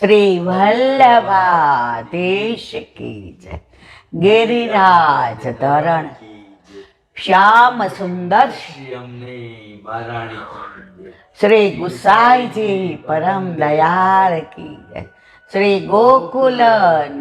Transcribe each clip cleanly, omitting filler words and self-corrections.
श्री वल्लभाधीश की जय। गिरिराज तरण श्याम सुंदर श्री गुसाई जी परम दयाल की जय। श्री गोकुल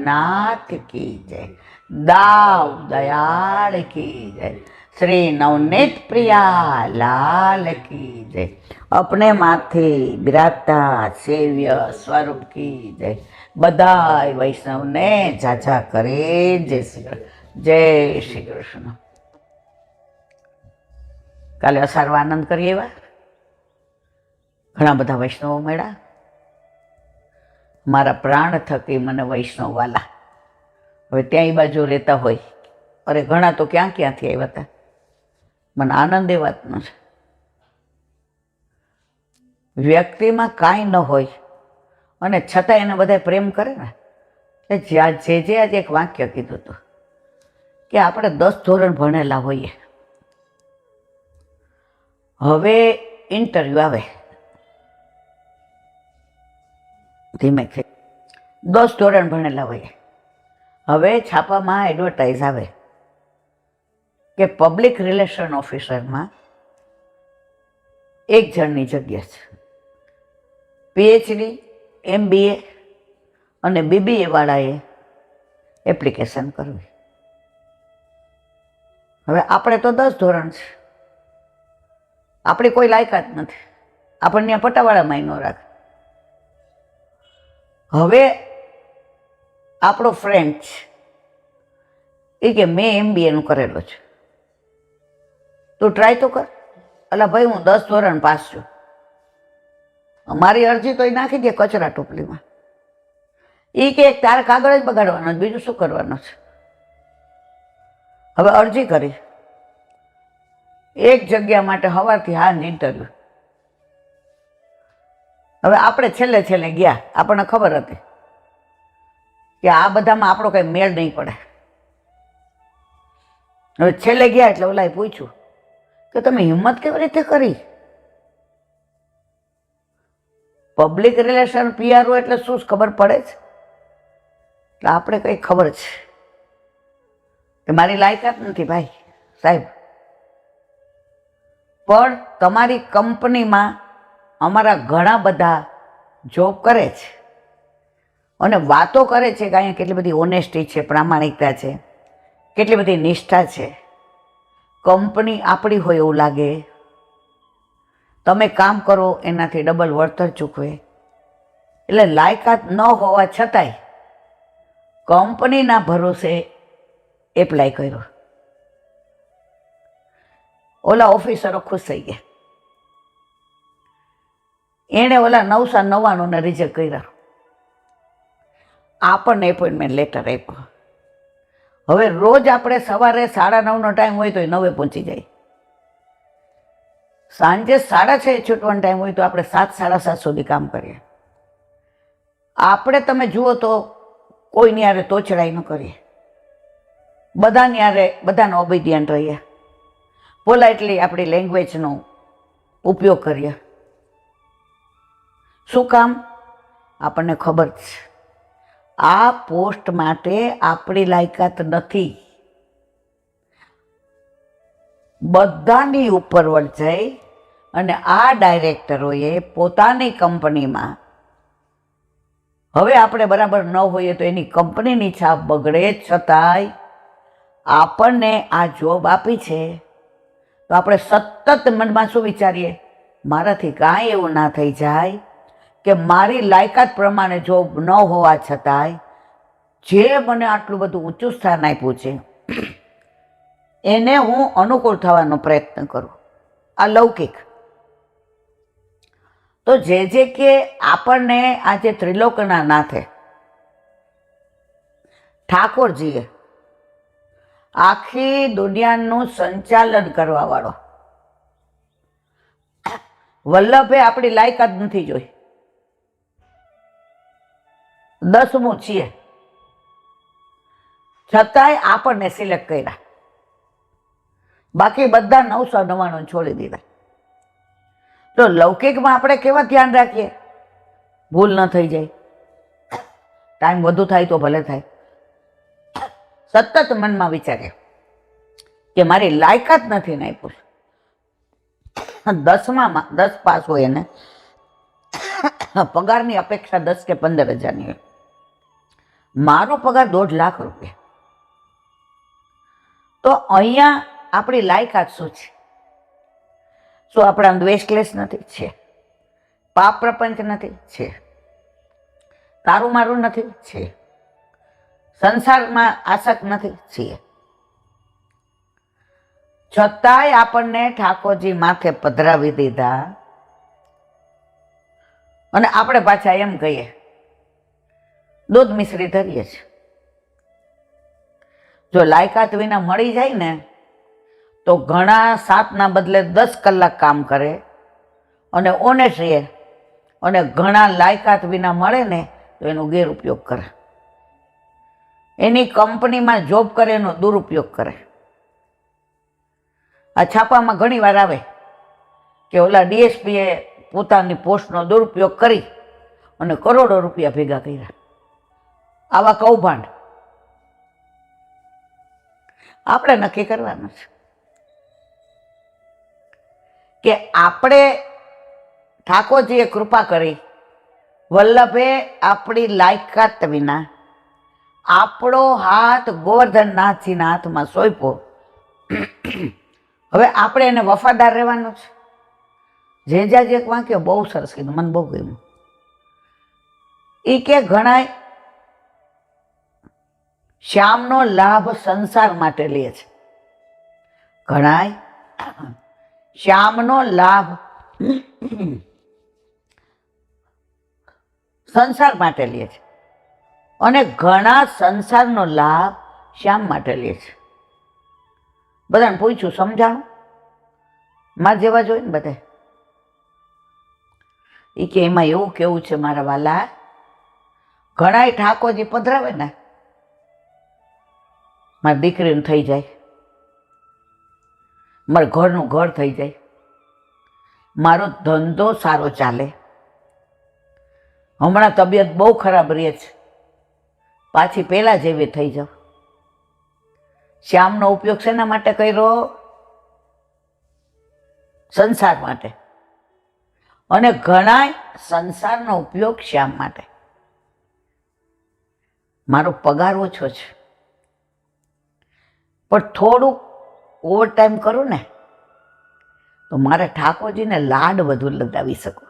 नाथ की जय। दाव दयाल की जय। श्री नवनीत प्रिया लाल की जय। अपने माथे बिराजता सेव्य स्वरूप की जय। बधाय वैष्णव ने जाजा करे जय श्री कृष्ण। जय श्री कृष्ण। काले असार आनंद करिए एवा घणा बधा वैष्णव मेळा। मारा प्राण थकी मने वैष्णव वाला हवे त्यां बाजू रहता होय। अरे घणा तो क्यां क्यांथी आव्या हता। મને આનંદ એ વાતનો છે વ્યક્તિમાં કાંઈ ન હોય અને છતાં એને બધા પ્રેમ કરે ને એટલે જે આજે એક વાક્ય કીધું હતું કે આપણે 10 ધોરણ ભણેલા હોઈએ, હવે ઇન્ટરવ્યૂ આવે ધીમેથી 10 ધોરણ ભણેલા હોઈએ, હવે છાપામાં એડવર્ટાઇઝ આવે કે પબ્લિક રિલેશન ઓફિસરમાં એક જણની જગ્યા છે, પીએચડી MBA અને BBA વાળાએ એપ્લિકેશન કરવી। હવે આપણે તો 10 ધોરણ છે, આપણી કોઈ લાયકાત નથી, આપણને ત્યાં પટાવાળામાં ન રાખે। હવે આપણો ફ્રેન્ડ છે એ કે મેં MBA નું કરેલું છે, તું ટ્રાય તો કર। અલા ભાઈ હું 10 ધોરણ પાસ છું, મારી અરજી તો એ નાખી દે કચરા ટોપલીમાં। એ કે તારે કાગળ જ બગાડવાનો, બીજું શું કરવાનું છે। હવે અરજી કરી, એક જગ્યા માટે સવારથી હાંજ ઇન્ટરવ્યૂ। હવે આપણે છેલ્લે છેલ્લે ગયા, આપણને ખબર હતી કે આ બધામાં આપણો કંઈ મેળ નહીં પડે। હવે છેલ્લે ગયા એટલે ઓલાએ પૂછ્યું કે તમે હિંમત કેવી રીતે કરી? પબ્લિક રિલેશન PRO એટલે શું ખબર પડે છે? એટલે આપણે કંઈ ખબર છે કે મારી લાયકાત નથી ભાઈ સાહેબ, પણ તમારી કંપનીમાં અમારા ઘણા બધા જોબ કરે છે અને વાતો કરે છે કે અહીંયા કેટલી બધી ઓનેસ્ટી છે, પ્રામાણિકતા છે, કેટલી બધી નિષ્ઠા છે, કંપની આપણી હોય એવું લાગે, તમે કામ કરો એનાથી ડબલ વળતર ચૂકવે। એટલે લાયકાત ન હોવા છતાંય કંપનીના ભરોસે એપ્લાય કર્યો। ઓલા ઓફિસરો ખુશ થઈ ગયા, એણે ઓલા 999 રિજેક્ટ કર્યા, આપણને એપોઇન્ટમેન્ટ લેટર આપ્યો। હવે રોજ આપણે સવારે 9:30નો ટાઈમ હોય તો 9 પહોંચી જાય, સાંજે 6:30 છૂટવાનો ટાઈમ હોય તો આપણે 7, 7:30 સુધી કામ કરીએ। આપણે તમે જુઓ તો કોઈની હારે તોછડાઈ ન કરીએ, બધાની હારે બધાનો ઓબિડિયન્ટ રહીએ, પોલાઇટલી આપણી લેંગ્વેજનો ઉપયોગ કરીએ। શું કામ? આપણને ખબર છે આ પોસ્ટ માટે આપણી લાયકાત નથી। બધાની ઉપર વળજાઈ અને આ ડાયરેક્ટરોએ પોતાની કંપનીમાં, હવે આપણે બરાબર ન હોઈએ તો એની કંપનીની છાપ બગડે છતાંય આપણને આ જોબ આપી છે, તો આપણે સતત મનમાં શું વિચારીએ, મારાથી કાંઈ એવું ના થઈ જાય કે મારી લાયકાત પ્રમાણે જોબ ન હોવા છતાંય જે મને આટલું બધું ઊંચું સ્થાન આપ્યું છે એને હું અનુકૂળ થવાનો પ્રયત્ન કરું। આ લૌકિક તો જે કે આપણને આજે ત્રિલોકના નાથે ઠાકોરજીએ આખી દુનિયાનું સંચાલન કરવા વાળો વલ્લભે આપણી લાયકાત નથી જોઈ, 10મું છીએ છતાંય આપણને સિલેક્ટ કર્યા, બાકી બધા 999 છોડી દીધા। તો લૌકિકમાં આપણે કેવા ધ્યાન રાખીએ ભૂલ ન થઈ જાય। ટાઈમ વધુ થાય તો ભલે થાય. સતત મનમાં વિચારે કે મારી લાયકાત નથી ને આપ્યું. 10 પાસ હોય એને પગારની અપેક્ષા 10 કે 15 હજારની હોય. મારો પગાર 1.5 લાખ રૂપિયા. તો અહીંયા આપણી લાયકાત શું છે? શું આપણા દ્વેષ નથી? છે. પાપ પ્રપંચ નથી? છે. તારું મારું નથી? છે. સંસારમાં આસક્ત નથી? છીએ. છતાંય આપણને ઠાકોરજી માથે પધરાવી દીધા અને આપણે પાછા એમ કહીએ દૂધ મિશ્રી ધરીએ છીએ. જો લાયકાત વિના મળી જાય ને તો ઘણા 7ના બદલે 10 કલાક કામ કરે અને ઓનેસ્ટ રહે, અને ઘણા લાયકાત વિના મળે ને તો એનો ગેરઉપયોગ કરે, એની કંપનીમાં જોબ કરે, એનો દુરુપયોગ કરે. આ છાપામાં ઘણી વાર આવે કે ઓલા ડીએસપીએ પોતાની પોસ્ટનો દુરુપયોગ કરી અને કરોડો રૂપિયા ભેગા કર્યા. આવા કૌભાંડ આપણે નક્કી કરવાનું છે કે આપણે ઠાકોરજીએ કૃપા કરી, વલ્લભે આપણી લાયકાત વિના આપણો હાથ ગોવર્ધનનાથજીના હાથમાં સોંપ્યો. હવે આપણે એને વફાદાર રહેવાનું છે. જેજાજી એક વાક્ય બહુ સરસ કીધું, મને બહુ ગમ્યું. એ કે ઘણાય શ્યામનો લાભ સંસાર માટે લે છે. ઘણાય શ્યામનો લાભ સંસાર માટે લે છે અને ઘણા સંસારનો લાભ શ્યામ માટે લે છે. બધાને પૂછ્યું, સમજાણું? મારા જેવા જોઈએ ને બધા. એ કે એમાં એવું કેવું છે મારા વાલા, ઘણાય ઠાકોરજી પધરાવે ને મારી દીકરીનું થઈ જાય, મારા ઘરનું ઘર થઈ જાય, મારો ધંધો સારો ચાલે. હમણાં તબિયત બહુ ખરાબ રહે છે, પાછી પહેલાં જેવી થઈ જાવ. શ્યામનો ઉપયોગ શેના માટે કર્યો? સંસાર માટે. અને ઘણા સંસારનો ઉપયોગ શ્યામ માટે. મારો પગાર ઓછો છે પણ થોડુંક ઓવરટાઈમ કરું ને તો મારે ઠાકોરજીને લાડ વધુ લગાવી શકું.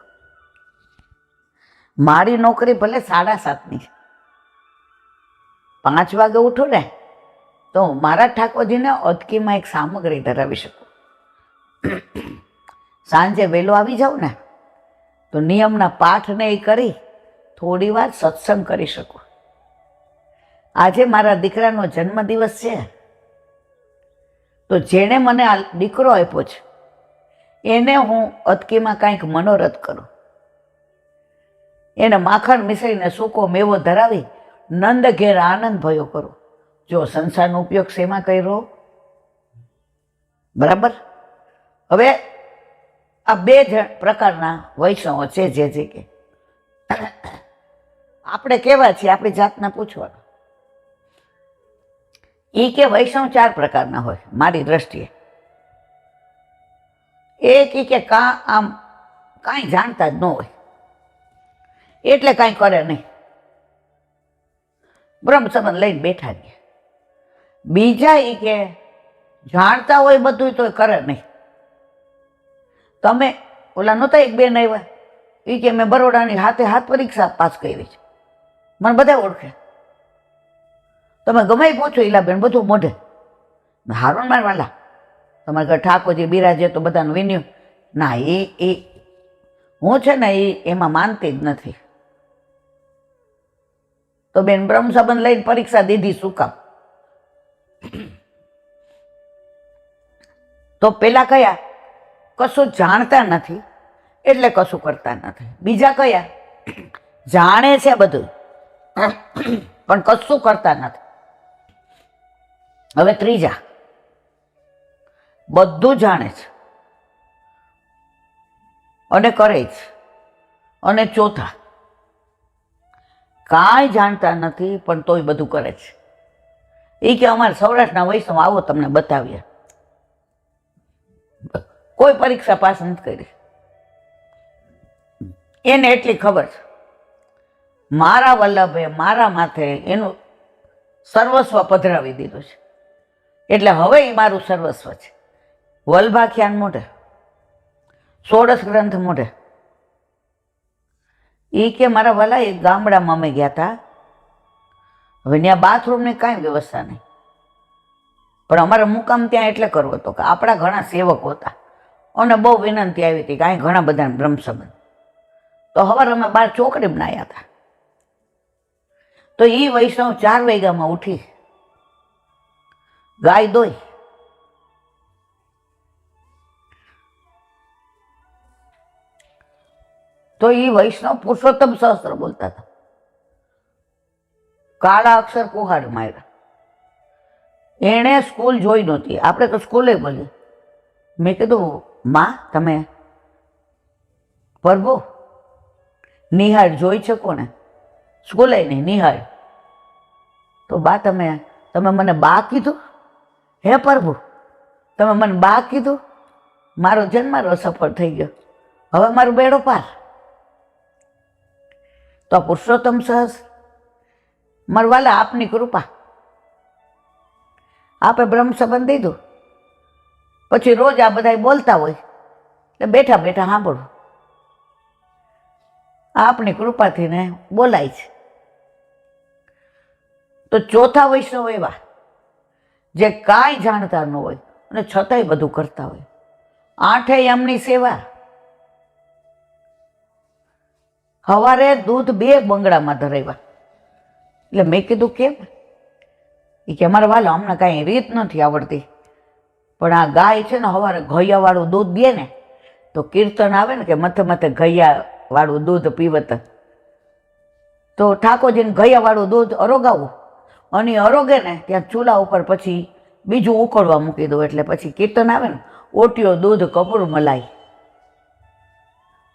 મારી નોકરી ભલે 7:30ની છે, 5 વાગે ઉઠું ને તો મારા ઠાકોરજીને અદકીમાં એક સામગ્રી ધરાવી શકું. સાંજે વહેલો આવી જાઉં ને તો નિયમના પાઠને એ કરી થોડી વાર સત્સંગ કરી શકું. આજે મારા દીકરાનો જન્મદિવસ છે તો જેણે મને આ દીકરો આપ્યો છે એને હું અદકીમાં કાંઈક મનોરથ કરું, એને માખણ મિશ્રીને સૂકો મેવો ધરાવી નંદ ઘેર આનંદ ભયો કરું. જો સંસારનો ઉપયોગ શેમાં કર્યો? બરાબર. હવે આ 2 પ્રકારના વૈષ્ણવો છે. જે કે આપણે કેવા છીએ આપણી જાતને પૂછવાનું. એ કે વૈષ્ણવ 4 પ્રકારના હોય મારી દ્રષ્ટિએ. એક કે કાંઈ જાણતા જ ન હોય એટલે કાંઈ કરે નહીં, બ્રહ્મ સંબંધ લઈને બેઠા ગયા. બીજા એ કે જાણતા હોય બધું તો કરે નહીં. તમે ઓલા નહોતા એક બેન આવ્યા એ કે મેં બરોડાની હાથ પરીક્ષા પાસ કરી છે, મને બધા ઓળખે. તમે ગમે પહોંચો ઈલાબેન બધું મોઢે. હારું મારવાલા તમારે ઘર ઠાકોરજી બિરાજે તો બધાને વિન્યું ના. એ હું છે ને એમાં માનતી જ નથી. તો બેન બ્રહ્મ સંબંધ લઈને પરીક્ષા દીધી શું કામ? તો પેલા કયા કશું જાણતા નથી એટલે કશું કરતા નથી. બીજા કયા જાણે છે બધું પણ કશું કરતા નથી. હવે ત્રીજા બધું જાણે છે અને કરે છે. અને ચોથા કાંઈ જાણતા નથી પણ તોય બધું કરે છે. એ કે અમારે સૌરાષ્ટ્રના વૈષ્ણવ આવો તમને બતાવીએ. કોઈ પરીક્ષા પાસ નથી કરી. એને એટલી ખબર છે મારા વલ્લભે મારા માથે એનું સર્વસ્વ પધરાવી દીધું છે, એટલે હવે એ મારું સર્વસ્વ છે. વલ્ભાખ્યાન મોઢે, 16 ગ્રંથ મોઢે. એ કે મારા વાલા એક ગામડામાં અમે ગયા હતા. હવે ત્યાં બાથરૂમની કાંઈ વ્યવસ્થા નહીં, પણ અમારો મુકામ ત્યાં એટલે કરવો હતો કે આપણા ઘણા સેવકો હતા અને બહુ વિનંતી આવી હતી કે અહીં ઘણા બધા બ્રહ્મ સંબંધ. તો હવે અમે 12 ચોકડીમાં આવ્યા હતા. તો એ વૈષ્ણવ 4 વાગ્યામાં ઉઠી ગાય દોઈ, તો એ વૈષ્ણવ પુરુષોત્તમ સહસ્ત્ર બોલતા હતા. કાળા અક્ષર કુહાડ માર્યા. એણે સ્કૂલ જોઈ નહોતી, આપણે તો સ્કૂલે બોલીએ. મેં કીધું માં તમે પ્રભુ નિહાળ જોઈ શકો ને? સ્કૂલે નહીં, નિહાળ. તો બા તમે મને બા કીધું? હે પ્રભુ તમે મને બા કીધું? મારો જન્મારો સફળ થઈ ગયો, હવે મારું બેડો પાર. તો પુરુષોત્તમ સહસ્ત્ર મારા વાલા આપની કૃપા, આપે બ્રહ્મ સંબંધ દીધું. પછી રોજ આ બધા બોલતા હોય એટલે બેઠા બેઠા સાંભળવું. આપની કૃપાથી ને બોલાય છે. તો ચોથા વૈષ્ણવ એવા જે કાંઈ જાણતા ન હોય અને છતાંય બધું કરતા હોય. 8 એમની સેવા. સવારે દૂધ 2 બંગડામાં ધરાવ્યા. એટલે મેં કીધું કેમ? એ કે અમારા વાલા અમને કાંઈ રીત નથી આવડતી, પણ આ ગાય છે ને સવારે ઘૈયાવાળું દૂધ દે ને તો કીર્તન આવે ને કે મથે મથે ઘૈયાવાળું દૂધ પીવત. તો ઠાકોરજીને ઘૈયાવાળું દૂધ અરોગાવું અને અરોગે ને ત્યાં ચૂલા ઉપર પછી બીજું ઉકળવા મૂકી દઉં. એટલે પછી કીર્તન આવે ને ઓટીઓ દૂધ કપૂર મલાઈ,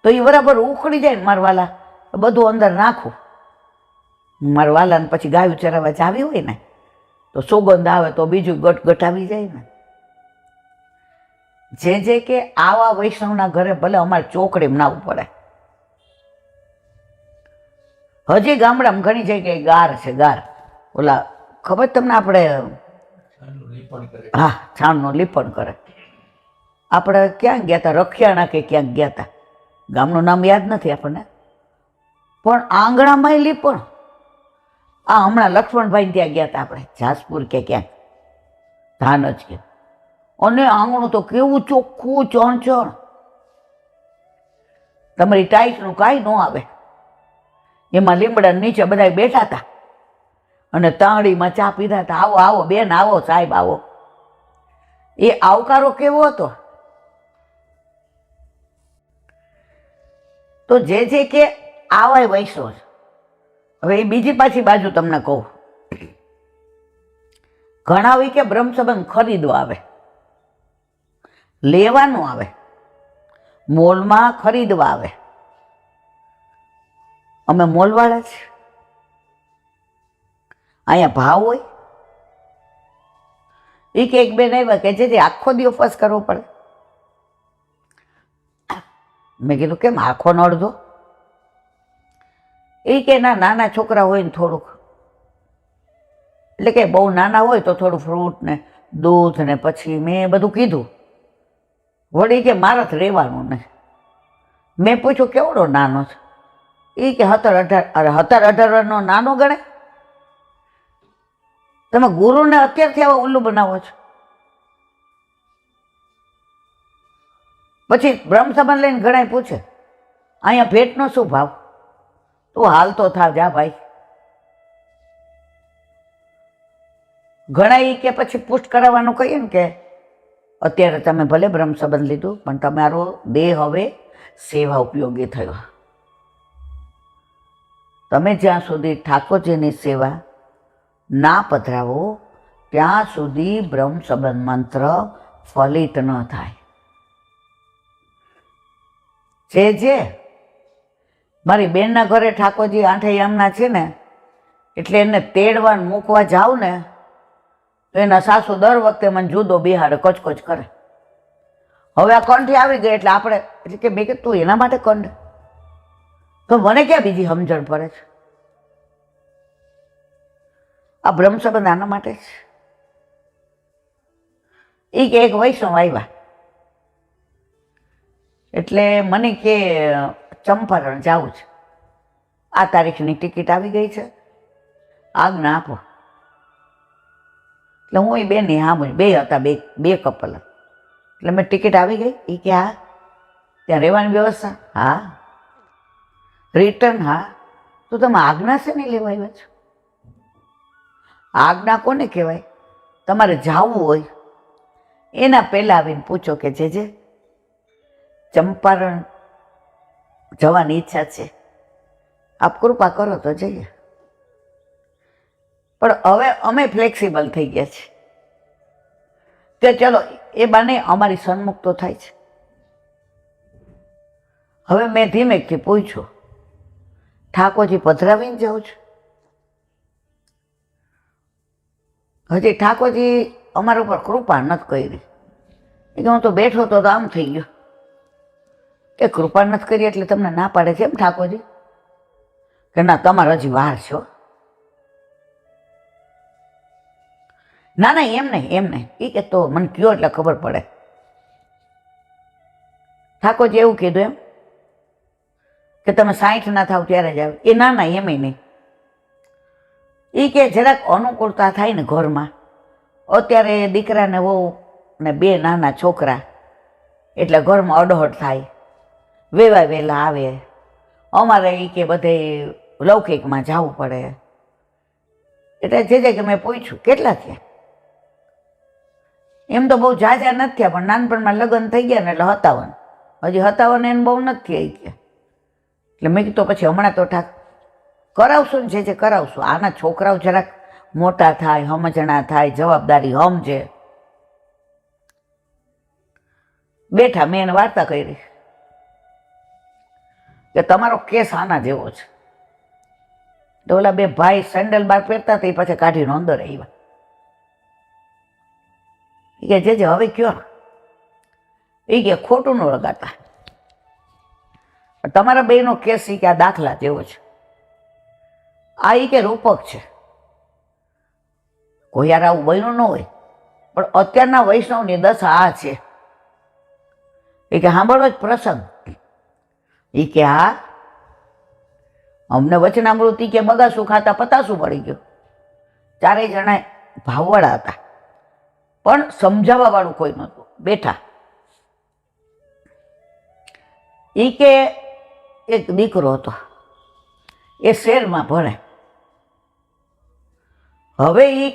તો એ બરાબર ઉકળી જાય ને મારા વાલા બધું અંદર નાખું. મારા વાલાને પછી ગાયું ચરાવવા જાવી હોય ને તો સુગંધ આવે તો બીજું ગટ આવી જાય ને. જે કે આવા વૈષ્ણવના ઘરે ભલે અમારે ચોકડીમાં નાવું પડે. હજી ગામડામાં ઘણી જગ્યાએ ગાર છે, ગાર. ઓલા ખબર તમને આપણે હા છાણનું લીપણ કરે. આપણે ક્યાં ગયા હતા? રખિયાણા કે ક્યાંક ગયા હતા, ગામનું નામ યાદ નથી આપણને, પણ આંગણામાં લીપણ. આ હમણાં લક્ષ્મણભાઈ ત્યાં ગયા હતા આપણે, જાસપુર કે ક્યાંક, ધાન જ કે. અને આંગણું તો કેવું ચોખ્ખું, ચણચણ. તમારી ટાઈટનું કાંઈ ન આવે. એમાં લીમડા નીચે બધા બેઠા હતા અને તાંડીમાં ચા પીધા હતા. આવો આવો બેન, આવો સાહેબ, આવો. એ આવકારો કેવો હતો. તો જે કે આવાય વૈષ્ણવ. હવે એ બીજી પાછી બાજુ તમને કહું. ઘણા હોય કે બ્રહ્મ સંબંધ ખરીદવા આવે, લેવાનું આવે, મોલમાં ખરીદવા આવે. અમે મોલવાળા છીએ, અહીંયા ભાવ હોય. એ કે એક બેન આવ્યા કે જે આખો દી ઉપવાસ કરવો પડે. મેં કીધું કેમ આખો ન અડધો? એ કે ના નાના છોકરા હોય ને થોડુંક, એટલે કે બહુ નાના હોય તો થોડું ફ્રૂટ ને દૂધ ને. પછી મેં બધું કીધું. વળી કે મારે રહેવાનું ને. મેં પૂછ્યું કેવડો નાનો છે? એ કે 17-18 નાનો ગણે? તમે ગુરુને અત્યારથી આવા ઉલ્લુ બનાવો છો. પછી બ્રહ્મ સંબંધ લઈને ઘણા પૂછે અહીંયા ભેટનો શું ભાવ? તું હાલતો થાવ જા ભાઈ. ઘણા એ કે પછી પુષ્ટ કરાવવાનું કહીએ ને કે અત્યારે તમે ભલે બ્રહ્મ સંબંધ લીધું પણ તમારો દેહ હવે સેવા ઉપયોગી થયો. તમે જ્યાં સુધી ઠાકોરજીની સેવા ના પધરાવો ત્યાં સુધી બ્રહ્મ સંબંધ મંત્ર ફલિત ન થાય. જે મારી બેનના ઘરે ઠાકોરજી 8 યામના છે ને, એટલે એને તેડવા ને મૂકવા જાઉં ને તો એના સાસુ દર વખતે મને જુદો બિહાડે, કચકચ કરે. હવે આ કંઠી આવી ગઈ એટલે આપણે એટલે કે મેં કીધું તું એના માટે કંઠ, તો મને ક્યાં બીજી સમજણ પડે છે? આ બ્રહ્મ સંબંધ આના માટે જ. એ કે એક વૈષ્ણવ આવ્યા એટલે મને કે ચંપારણ જવું છે, આ તારીખની ટિકિટ આવી ગઈ છે, આજ્ઞા આપો. એટલે હું એ બેન હા બે હતા, બે કપલ. એટલે મેં ટિકિટ આવી ગઈ? એ કે હા. ત્યાં રહેવાની વ્યવસ્થા? હા. રિટર્ન? હા. તો તમે આજ્ઞા છે ને લેવા આવ્યા છો? આજ્ઞા કોને કહેવાય? તમારે જવું હોય એના પહેલાં આવીને પૂછો કે જે ચંપારણ જવાની ઈચ્છા છે, આપ કૃપા કરો તો જઈએ. પણ હવે અમે ફ્લેક્સિબલ થઈ ગયા છે કે ચલો એ બાને અમારી સન્મુખ તો થાય છે. હવે મેં ધીમેકથી પૂછ્યું, ઠાકોરજી પધરાવીને જાઉં છું? હજી ઠાકોરજી અમારા ઉપર કૃપા નથી કરી. કે હું તો બેઠો તો આમ થઈ ગયો કે કૃપા નથી કરી એટલે તમને ના પાડે છે એમ ઠાકોરજી? કે ના, તમારે હજી વાર છો. ના ના, એમ નહીં. એ કે તો મને કયો એટલે ખબર પડે. ઠાકોરજી એવું કીધું એમ કે તમે 60 ના થાવ ત્યારે જ આવે? એ ના ના, એમ નહીં. એ કે જરાક અનુકૂળતા થાય ને ઘરમાં, અત્યારે દીકરાને વહુ ને 2 નાના છોકરા, એટલે ઘરમાં અડહડ થાય, વેવાય વહેલા આવે. અમારે એ કે બધે લૌકિકમાં જવું પડે. એટલે જે કે મેં પૂછ્યું કેટલા થયા? એમ તો બહુ ઝાઝા નથી થયા, પણ નાનપણમાં લગ્ન થઈ ગયા ને એટલે 57. હજી 57 એને બહુ નથી થયા ગયા. એટલે મેં કીધું પછી હમણાં તો કરાવશું ને જે કરાવશું. આના છોકરાઓ જરાક મોટા થાય, સમજણા થાય, જવાબદારી સમજે. બેઠા મેં એને વાર્તા કરી કે તમારો કેસ આના જેવો છે. તો ઓલા 2 ભાઈ સેન્ડલ બાર પહેરતા હતા, એ પછી કાઢીને અંદર આવ્યા. કે જે હવે કયો? એ કે ખોટું ન લગાડતા, તમારા બેનો કેસ એ કે આ દાખલા જેવો છે. આ એ કે રૂપક છે, કોઈ યાર આવું બન્યું ન હોય, પણ અત્યારના વૈષ્ણવની દશા આ છે. એ કે સાંભળો જ પ્રસંગ. એ કે હા, અમને વચનામૃત કે બગાસું ખાતા પતાસું પડી ગયું. 4 જણા ભાવવાળા હતા, પણ સમજાવવા વાળું કોઈ નહોતું. બેઠા. એ કે એક દીકરો હતો, એ શહેરમાં ભણે. હવે એ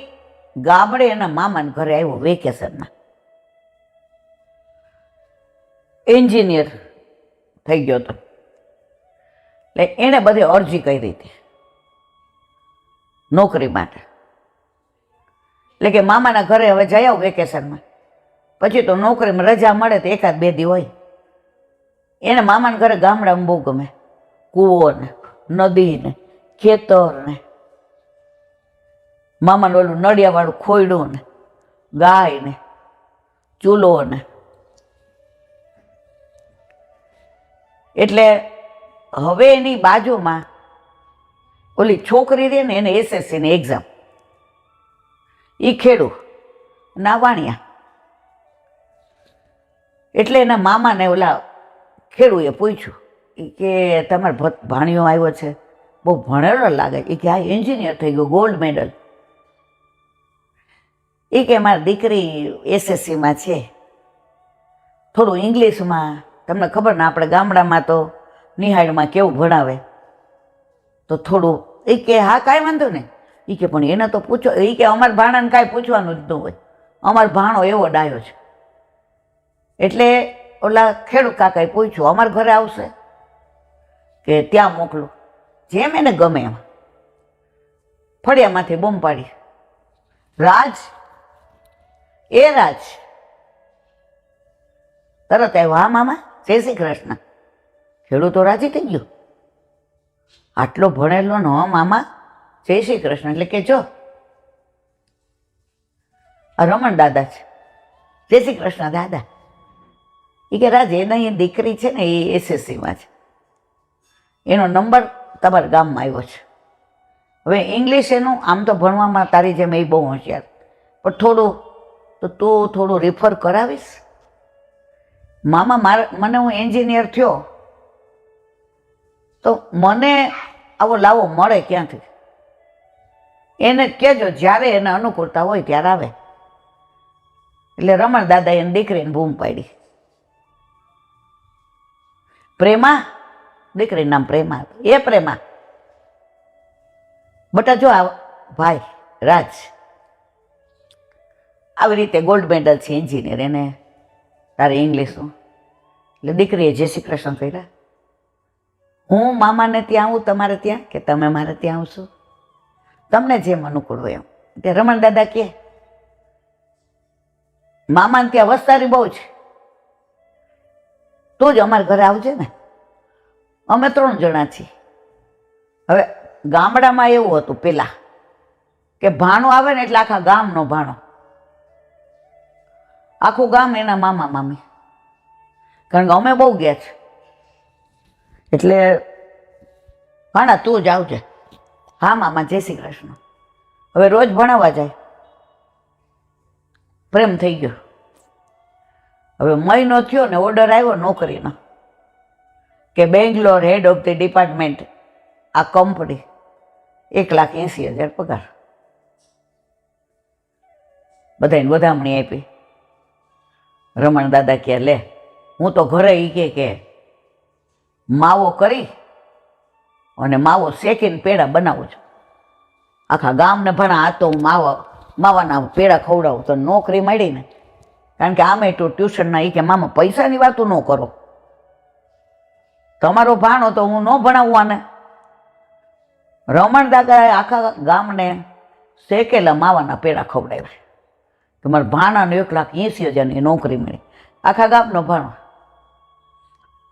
ગામડે એના મામાના ઘરે આવ્યો વેકેશનમાં. એન્જિનિયર થઈ ગયો હતો. એટલે એણે બધી અરજી કરી હતી નોકરી માટે. એટલે કે મામાના ઘરે હવે જઈ આવ વેકેશનમાં, પછી તો નોકરીમાં રજા મળે તો 1-2 દી હોય. એને મામાના ઘરે ગામડામાં બહુ ગમે. કૂવો ને, નદી ને, ખેતર ને, મામાનું ઓલું નળિયાવાળું ખોયડું ને, ગાય ને, ચૂલો ને. એટલે હવે એની બાજુમાં ઓલી છોકરી રહે ને, એને SSCની એક્ઝામ, એ ખેડૂ ના વાણિયા. એટલે એના મામાને ઓલા ખેડૂએ પૂછ્યું કે તમારો ભાણિયો આવ્યો છે, બહુ ભણેલો લાગે. એ કે આ એન્જિનિયર થઈ ગયો, ગોલ્ડ મેડલ. એ કે મારી દીકરી SSCમાં છે, થોડું ઇંગ્લિશમાં, તમને ખબર ને આપણે ગામડામાં તો નિહાળમાં કેવું ભણાવે, તો થોડું. એ કે હા કાંઈ વાંધો નહીં. એ કે પણ એને તો પૂછો. એ કે અમારા ભાણાને કાંઈ પૂછવાનું જ ન હોય, અમારો ભાણો એવો ડાયો છે. એટલે ઓલા ખેડૂત કાકાએ પૂછ્યું અમારા ઘરે આવશે કે ત્યાં મોકલું? જેમ એને ગમે એમ. ફળિયામાંથી બૂમ પાડી, રાજ એ રાજ. તરત આવ્યો, હા મામા, જય શ્રી કૃષ્ણ. ખેડૂતો રાજી થઈ ગયો, આટલો ભણેલો ને, હા મામા જય શ્રી કૃષ્ણ એટલે કે જો આ રમણ દાદા છે. જય શ્રી કૃષ્ણ દાદા. એ કે રાજ એની દીકરી છે ને એ એસએસસીમાં છે, એનો નંબર તમારા ગામમાં આવ્યો છે. હવે ઇંગ્લિશ એનું આમ તો ભણવામાં તારી જેમ એ બહુ હોશિયાર, પણ થોડું તો તું થોડું રિફર કરાવીશ. મામા મને હું એન્જિનિયર થયો તો મને આવો લાવો મળે ક્યાંથી? એને કહેજો જ્યારે એને અનુકૂળતા હોય ત્યારે આવે. એટલે રમણ દાદા એને દીકરીને બૂમ પાડી. પ્રેમા, દીકરીનું નામ પ્રેમા. એ પ્રેમા બટા જો આ ભાઈ રાજ આવી રીતે ગોલ્ડ મેડલ છે એન્જિનિયર, એને તારે ઇંગ્લિશનું. એટલે દીકરીએ જય શ્રી કૃષ્ણ કર્યા. હું મામાને ત્યાં આવું તમારે ત્યાં કે તમે મારે ત્યાં આવશો? તમને જેમ અનુકૂળ હોય એમ. તે રમણ દાદા કહે મામાને ત્યાં વસ્તારી બહુ છે, તું જ અમારા ઘરે આવજે ને, અમે 3 જણા છીએ. હવે ગામડામાં એવું હતું પેલા કે ભાણો આવે ને એટલે આખા ગામનો ભાણો, આખું ગામ એના મામા મામી, કારણ કે અમે બહુ ગયા છે. એટલે ભાણા તું જ આવજે. હા મામા જય શ્રી કૃષ્ણ. હવે રોજ ભણાવવા જાય. પ્રેમ થઈ ગયો. હવે મહિનો થયો ને ઓર્ડર આવ્યો નોકરીનો કે Bangalore head of the department આ કંપની 1,80,000 પગાર. બધાને વધામણી આપી. રમણ દાદા કે લે હું તો ઘરે ઈ કે માવો કરી અને માવો શેકીને પેડા બનાવું છું. આખા ગામને ભણા આ તો હું માવાના પેડા ખવડાવું. તો નોકરી મળી ને, કારણ કે આમે તો ટ્યુશનના એ કે મામા પૈસાની વાતો ન કરો, તમારો ભાણો તો હું ન ભણાવું આને. રમણ દાદાએ આખા ગામને શેકેલા માવાના પેડા ખવડાવ્યા. તમારા ભાણાને 1,80,000ની નોકરી મળી, આખા ગામનો ભાણો.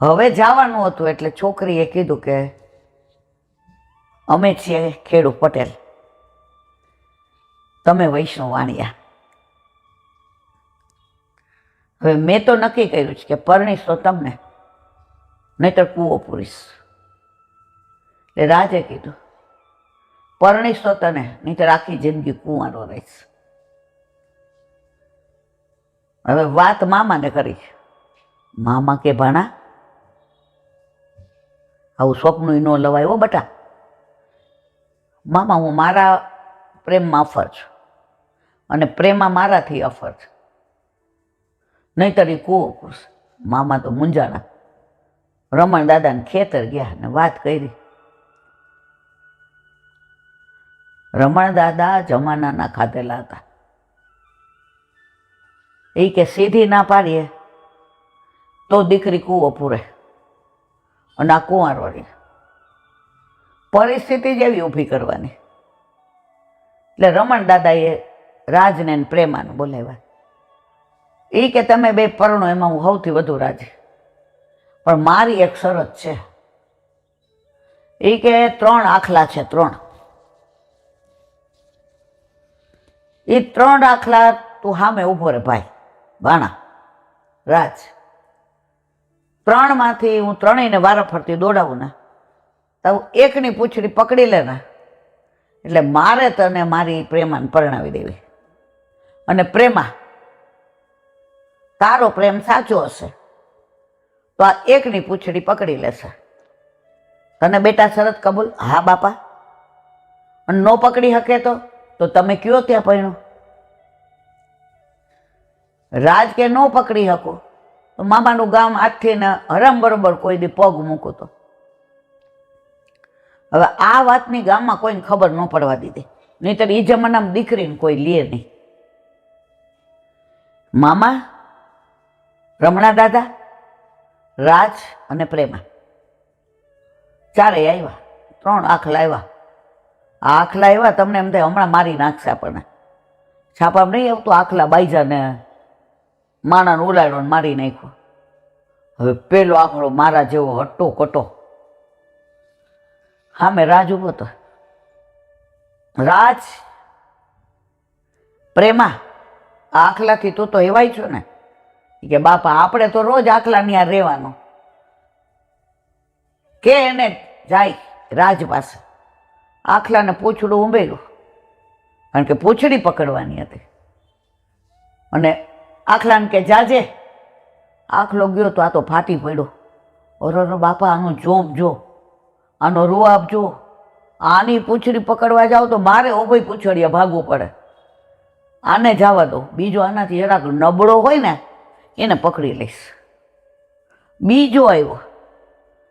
હવે જવાનું હતું એટલે છોકરીએ કીધું કે અમે છીએ ખેડૂ પટેલ, તમે વૈષ્ણવ વાણિયા. હવે મેં તો નક્કી કર્યું છે કે પરણીશ તો તમને, નહીતર કૂવો પૂરીશ. એટલે રાજે કીધું પરણીશ તો તને, નહીતર આખી જિંદગી કુંવારો રહીશ. હવે વાત મામાને કરી. મામા કે ભાણા આવું સ્વપ્ન ન લવાય હો બટા. મામા હું મારા પ્રેમમાં અફર છું અને પ્રેમમાં મારાથી અફર છે, નહીતર એ કૂવો પૂરશે. મામા તો મૂંઝાણા. રમણ દાદાને ખેતર ગયા ને વાત કરી. રમણ દાદા જમાનાના ખાધેલા હતા. એ કે સીધી ના પાડીએ તો દીકરી કૂવો પૂરે અને આ કુંવારો રહે. પરિસ્થિતિ જ એવી ઊભી કરવાની. એટલે રમણ દાદાએ રાજને પ્રેમાને બોલાવ્યા. એ કે તમે બે પરણો એમાં હું સૌથી વધુ રાજી, પણ મારી એક શરત છે. એ કે 3 આખલા છે, 3. એ 3 આખલા તું સામે ઊભો રે ભાઈ ભાણા રાજ. 3માંથી હું 3યને વારાફરતી દોડાવું ને તો એકની પૂંછડી પકડી લે ને એટલે મારે તને મારી પ્રેમાને પરણાવી દેવી. અને પ્રેમા તારો પ્રેમ સાચો હશે તો આ એકની પૂંછડી પકડી લેશે. તને બેટા શરત કબૂલ? હા બાપા. અને ન પકડી શકે તો તમે કયો ત્યાં પરણો. રાજ કે ન પકડી શકો તો મામાનું ગામ આજથી ને હરામ બરોબર કોઈ દી પગ મૂકો તો. હવે આ વાતની ગામમાં કોઈને ખબર ન પડવા દીધી, નહીતર એ જમાનામાં દીકરીને કોઈ લે નહીં. મામા, રમણા દાદા, રાજ અને પ્રેમા 4 આવ્યા. 3 આખલા આવ્યા. આ આખલા આવ્યા તમને એમ થાય હમણાં મારી નાખશે આપણને. છાપામાં નહીં આવતું આખલા બાઈજાને માણાને ઉલાડો ને મારી નાખ્યો. હવે પેલો આખલો મારા જેવો હટ્ટો કટો સામે રાજ ઉભો હતો. રાજ, પ્રેમા, આખલાથી તું તો એવાય છો ને કે બાપા આપણે તો રોજ આખલાની આ રહેવાનું. કે એને જાય રાજ પાસે, આખલાને પૂંછડું ઉંબેર્યું, કારણ કે પૂંછડી પકડવાની હતી. અને આખલાને કે જાજે. આખલો ગયો તો આ તો ફાટી પડ્યો. ઓરો બાપા આનું જોબ જો, આનો રૂઆબ જો, આની પૂંછડી પકડવા જાઓ તો મારે ઓભઈ પૂંછડીએ ભાગવું પડે. આને જવા દો, બીજો આનાથી જરાક નબળો હોય ને એને પકડી લઈશ. બીજો આવ્યો,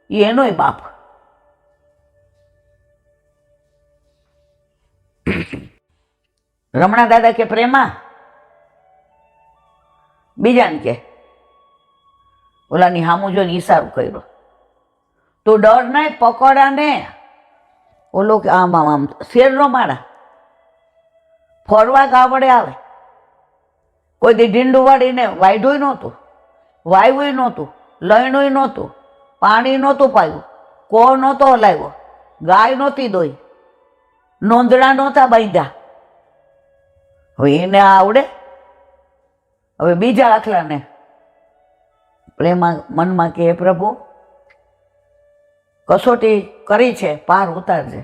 એનોય બાપ. રમણા દાદા કે પ્રેમા, બીજાને કે ઓલાની હામું જોઈને ઈશારો કર્યો, તું ડર નહીં, પકડા ને. ઓલો કે આમ આમ આમ શેરનો મારા ફરવા ગાવડે આવે. કોઈ દી ઢીંડું વાળીને વાયઢું નહોતું, વાવ્યું નહોતું, લણ્યું નહોતું, પાણી નહોતું પાયું, કો નહોતો હલાવ્યો, ગાય નહોતી દોઈ, નોંધણા નહોતા બાંધ્યા. હવે એને આવડે? હવે બીજા આખલાને પ્રેમા મનમાં કે પ્રભુ કસોટી કરી છે, પાર ઉતારજે.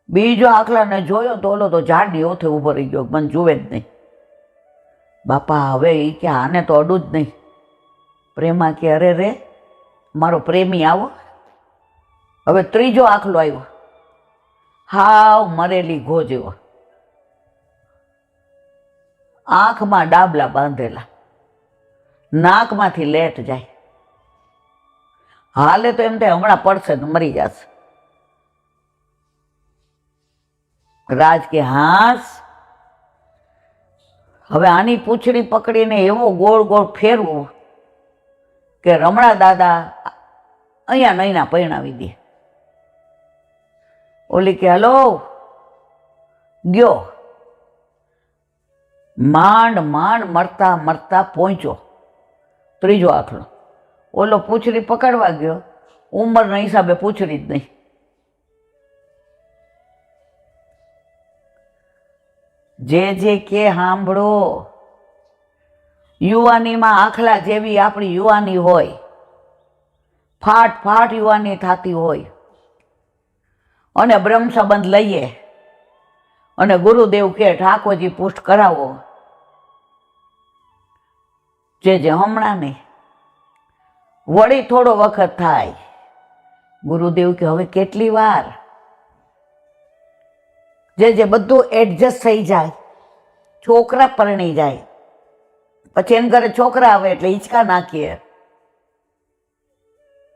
બીજો આખલાને જોયો તો ઓલો તો ઝાડની ઓથે ઊભો રહી ગયો, મને જુએ જ નહીં. બાપા હવે એ કે આને તો અડું જ નહીં. પ્રેમા કે અરે રે મારો પ્રેમી આવો. હવે ત્રીજો આખલો આવ્યો, હાવ મરેલી ઘો જેવો, આંખમાં ડાબલા બાંધેલા, નાકમાંથી લેટ જાય, હાલે તો એમ થાય હમણાં પડશે ને મરી જશે. રાજ કે હાસ, હવે આની પૂંછડી પકડીને એવો ગોળ ગોળ ફેરવું કે રમણા દાદા અહીંયા નૈના પરણાવી દે. ઓલી કે હલો ગયો, માંડ માંડ મરતા મરતા પહોંચ્યો ત્રીજો આખલો. ઓલો પૂંછડી પકડવા ગયો, ઉંમરના હિસાબે પૂંછડી જ નહીં. જે જે કે સાંભળો, યુવાનીમાં આખલા જેવી આપણી યુવાની હોય, ફાટ ફાટ યુવાની થતી હોય, અને બ્રહ્મ સંબંધ લઈએ અને ગુરુદેવ કે ઠાકોરજી પુષ્ટ કરાવો. જે હમણાં નહીં, વળી થોડો વખત થાય, ગુરુદેવ કે હવે કેટલી વાર. જે બધું એડજસ્ટ થઈ જાય, છોકરા પરણી જાય, પછી એને ઘરે છોકરા આવે એટલે હિંચકા નાખીએ,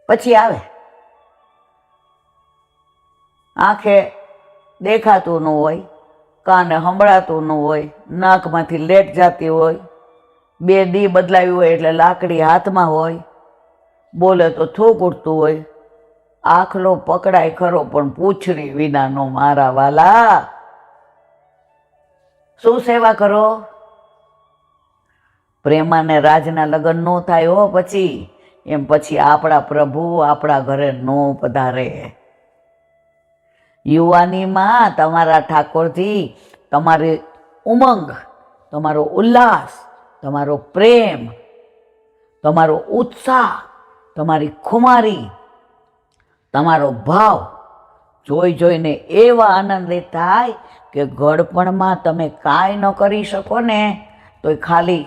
પછી આવે આંખે દેખાતું ન હોય, કાને સંભળાતું ન હોય, નાકમાંથી લેટ જતી હોય, બે દી બદલાવી હોય એટલે લાકડી હાથમાં હોય, બોલે તો થૂક ઉડતું હોય. આખલો પકડાય ખરો પણ પૂંછડી વિનાનો મારા વાલા. શું સેવા કરો? પ્રેમાને રાજના લગ્ન નો થાય હો પછી, એમ પછી આપણા પ્રભુ આપણા ઘરે નો પધારે. યુવાનીમાં તમારા ઠાકોરજી તમારી ઉમંગ, તમારો ઉલ્લાસ, તમારો પ્રેમ, તમારો ઉત્સાહ, તમારી ખુમારી, તમારો ભાવ જોઈ જોઈને એવા આનંદિત થાય કે ગળપણમાં તમે કાંઈ ન કરી શકો ને તો ખાલી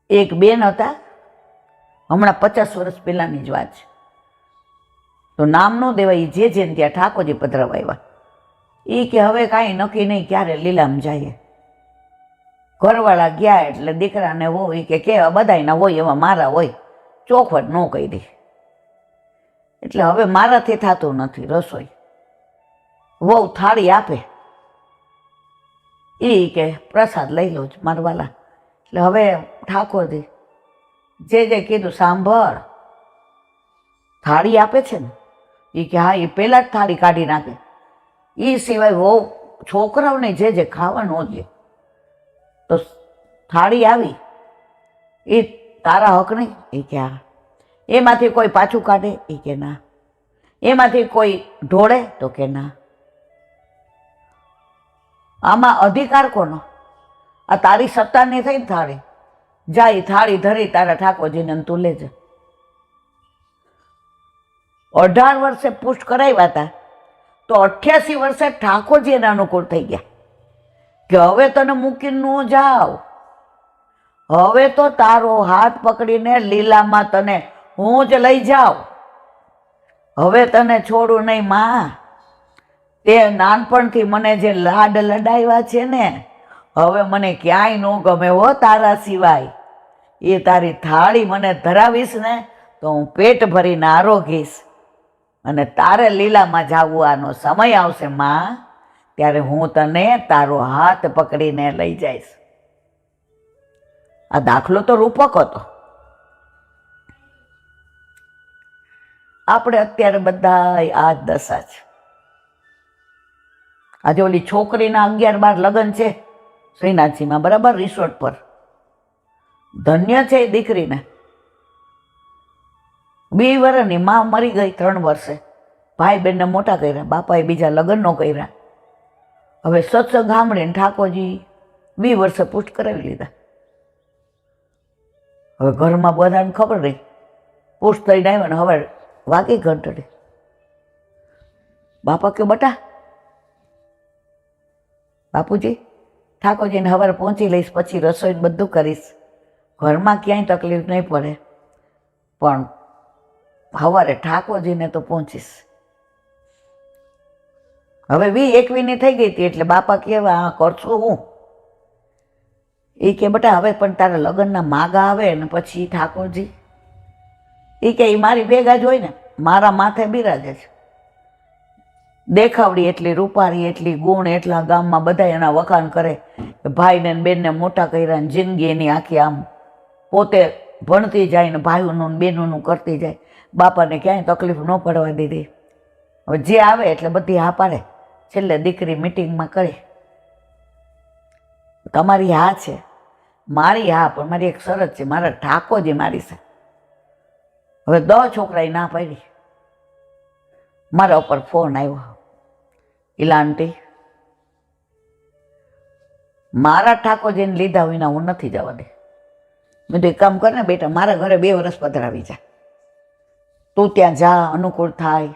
એક બેન હતા, હમણાં 50 વર્ષ પહેલાની જ વાત છે, તો નામ ન દેવાય, જે જેને ત્યાં ઠાકોરજી પધરાવા આવ્યા. એ કે હવે કાંઈ નક્કી નહીં ક્યારે લીલામ જાય. ઘરવાળા ગયા એટલે દીકરાને હોય કે કેવા બધાયના હોય એવા મારા હોય, ચોખવટ ન કહી દે. એટલે હવે મારાથી થતું નથી રસોઈ. વહુ થાળી આપે, એ કે પ્રસાદ લઈ લો જ મારવાલા. એટલે હવે ઠાકોરજી જે કીધું સાંભળ, થાળી આપે છે ને, એ કે હા, એ પહેલાં જ થાળી કાઢી નાખે. એ સિવાય વહુ છોકરાઓને જે ખાવાનું દે. તો થાળી આવી, એ તારા હક નહીં? એ કે હા. એમાંથી કોઈ પાછું કાઢે? એ કે ના. એમાંથી કોઈ ઢોળે? તો કે ના. આમાં અધિકાર કોનો? આ તારી સત્તાની થઈ થાળી, જાય થાળી ધરી તારા ઠાકોરજીને તું લેજે. 18 વર્ષે પુષ્ટ કરાવ્યા હતા તો 88 વર્ષે ઠાકોરજી એના અનુકૂળ થઈ ગયા કે હવે તને મૂકીને ન જાવ, હવે તો તારો હાથ પકડીને લીલામાં તને હું જ લઈ જાઉં, હવે તને છોડું નહીં માં. તે નાનપણથી મને જે લાડ લડાવ્યા છે ને, હવે મને ક્યાંય ન ગમે હો તારા સિવાય. એ તારી થાળી મને ધરાવીશ ને તો હું પેટ ભરીને આરોગીશ, અને તારે લીલામાં જાવું આનો સમય આવશે માં, ત્યારે હું તને તારો હાથ પકડીને લઈ જઈશ. આ દાખલો તો રૂપક હતો. આપણે અત્યારે બધા આ જ દશા છે. આજે ઓલી છોકરીના 11-12 લગ્ન છે શ્રીનાથજીમાં, બરાબર, રિસોર્ટ પર. ધન્ય છે એ દીકરીને. 2 વર્ષની માં મરી ગઈ 3 વર્ષે. ભાઈ બહેનને મોટા કર્યા, બાપાએ બીજા લગ્ન ન કર્યા. હવે સત્સંગ સાંભળીને ઠાકોરજી 2 વર્ષે પુષ્ટ કરાવી લીધા. હવે ઘરમાં બધાને ખબર રહી પુષ્ટ થઈને આવ્યા ને હવે વાગી ઘંટડી. બાપા કે બટા બાપુજી ઠાકોરજીને સવારે પહોંચી લઈશ, પછી રસોઈ બધું કરીશ, ઘરમાં ક્યાંય તકલીફ નહીં પડે, પણ સવારે ઠાકોરજીને તો પહોંચીશ. હવે 20-21ની થઈ ગઈ હતી એટલે બાપા કહેવા આ કરશું હું. એ કે બટા હવે પણ તારા લગ્નના માગા આવે ને પછી ઠાકોરજી, એ કે એ મારી ભેગા જ હોય ને, મારા માથે બિરાજે છે. દેખાવડી એટલી, રૂપાળી એટલી, ગુણ એટલા, ગામમાં બધા એના વખાણ કરે. ભાઈને ને બેનને મોટા કર્યા ને જિંદગી એની આખી આમ પોતે ભણતી જાય ને ભાઈઓનું બેનોનું કરતી જાય. બાપાને ક્યાંય તકલીફ ન પડવા દીધી. હવે જે આવે એટલે બધી હા પાડે. છેલ્લે દીકરી મિટિંગમાં કરી, તમારી હા છે, મારી હા, પણ મારી એક શરત છે, મારા ઠાકોરજી મારી છે. હવે 10 છોકરાએ ના પાડી. મારા ઉપર ફોન આવ્યો, ઈલા આંટી મારા ઠાકોરજીને લીધા વિના હું નથી જવા દે. મેં તો એક કામ કર ને બેટા, મારા ઘરે 2 વર્ષ પધરાવી જા, તું ત્યાં જા, અનુકૂળ થાય,